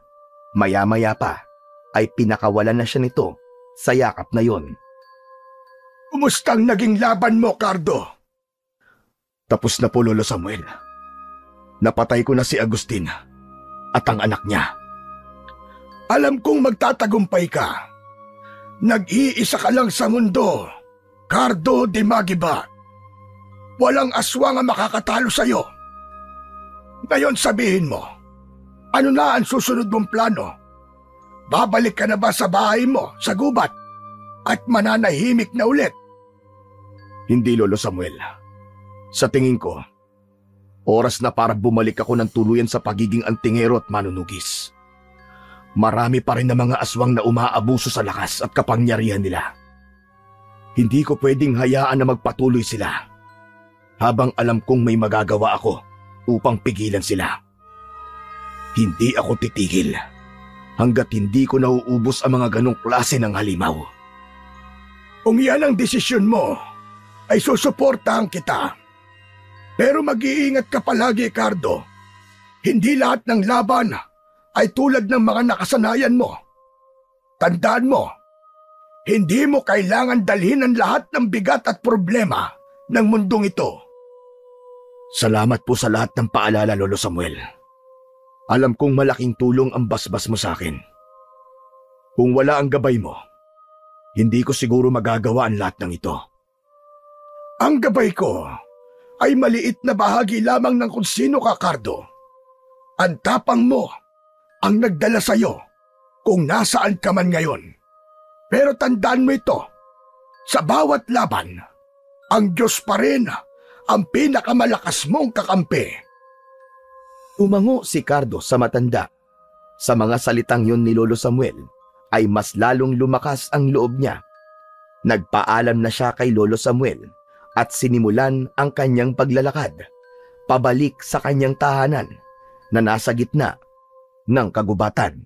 Maya-maya pa ay pinakawalan na siya nito sa yakap na yon. Kumustang naging laban mo, Cardo? Tapos na po, Lolo Samuel. Napatay ko na si Agustin at ang anak niya. Alam kong magtatagumpay ka. Nag-iisa ka lang sa mundo, Cardo de Magiba. Walang aswang ang makakatalo sa'yo. Ngayon sabihin mo, ano na ang susunod mong plano? Babalik ka na ba sa bahay mo, sa gubat, at mananahimik na ulit? Hindi, Lolo Samuel. Sa tingin ko, oras na para bumalik ako ng tuluyan sa pagiging antingero at manunugis. Marami pa rin na mga aswang na umaabuso sa lakas at kapangyarihan nila. Hindi ko pwedeng hayaan na magpatuloy sila habang alam kong may magagawa ako upang pigilan sila. Hindi ako titigil hanggat hindi ko nauubos ang mga ganong klase ng halimaw. Kung yan ang desisyon mo, ay susuportahan kita. Pero mag-iingat ka palagi, Cardo. Hindi lahat ng laban ay tulad ng mga nakasanayan mo. Tandaan mo, hindi mo kailangan dalhin ang lahat ng bigat at problema ng mundong ito. Salamat po sa lahat ng paalala, Lolo Samuel. Alam kong malaking tulong ang basbas mo sa akin. Kung wala ang gabay mo, hindi ko siguro magagawa ang lahat ng ito. Ang gabay ko ay maliit na bahagi lamang ng kung sino ka, Cardo. Ang tapang mo ang nagdala sa'yo kung nasaan ka man ngayon. Pero tandaan mo ito, sa bawat laban, ang Diyos pa rin ang pinakamalakas mong kakampi. Umango si Cardo sa matanda. Sa mga salitang yon ni Lolo Samuel ay mas lalong lumakas ang loob niya. Nagpaalam na siya kay Lolo Samuel at sinimulan ang kanyang paglalakad pabalik sa kanyang tahanan na nasa gitna ng kagubatan.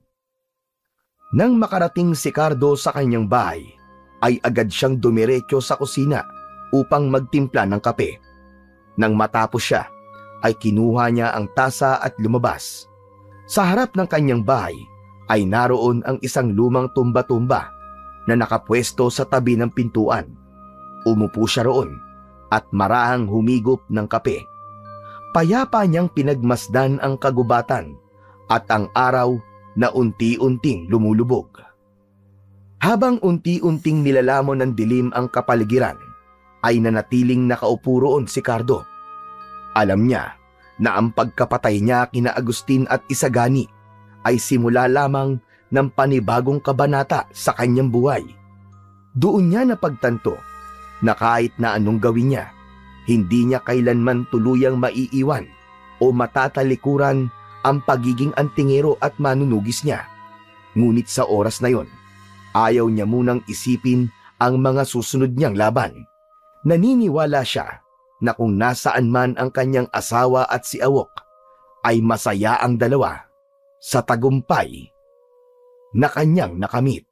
Nang makarating si Cardo sa kanyang bahay, ay agad siyang dumiretso sa kusina upang magtimpla ng kape. Nang matapos siya, ay kinuha niya ang tasa at lumabas. Sa harap ng kanyang bahay ay naroon ang isang lumang tumba-tumba na nakapwesto sa tabi ng pintuan. Umupo siya roon at marahang humigop ng kape. Payapa niyang pinagmasdan ang kagubatan at ang araw na unti-unting lumulubog. Habang unti-unting nilalamon ng dilim ang kapaligiran, ay nanatiling nakaupo roon si Cardo. Alam niya na ang pagkapatay niya kina Agustin at Isagani ay simula lamang ng panibagong kabanata sa kanyang buhay. Doon niya napagtanto na kahit na anong gawin niya, hindi niya kailanman tuluyang maiiwan o matatalikuran ang pagiging antingero at manunugis niya. Ngunit sa oras na yon, ayaw niya munang isipin ang mga susunod niyang laban. Naniniwala siya na kung nasaan man ang kanyang asawa at si Awok, ay masaya ang dalawa sa tagumpay na kanyang nakamit.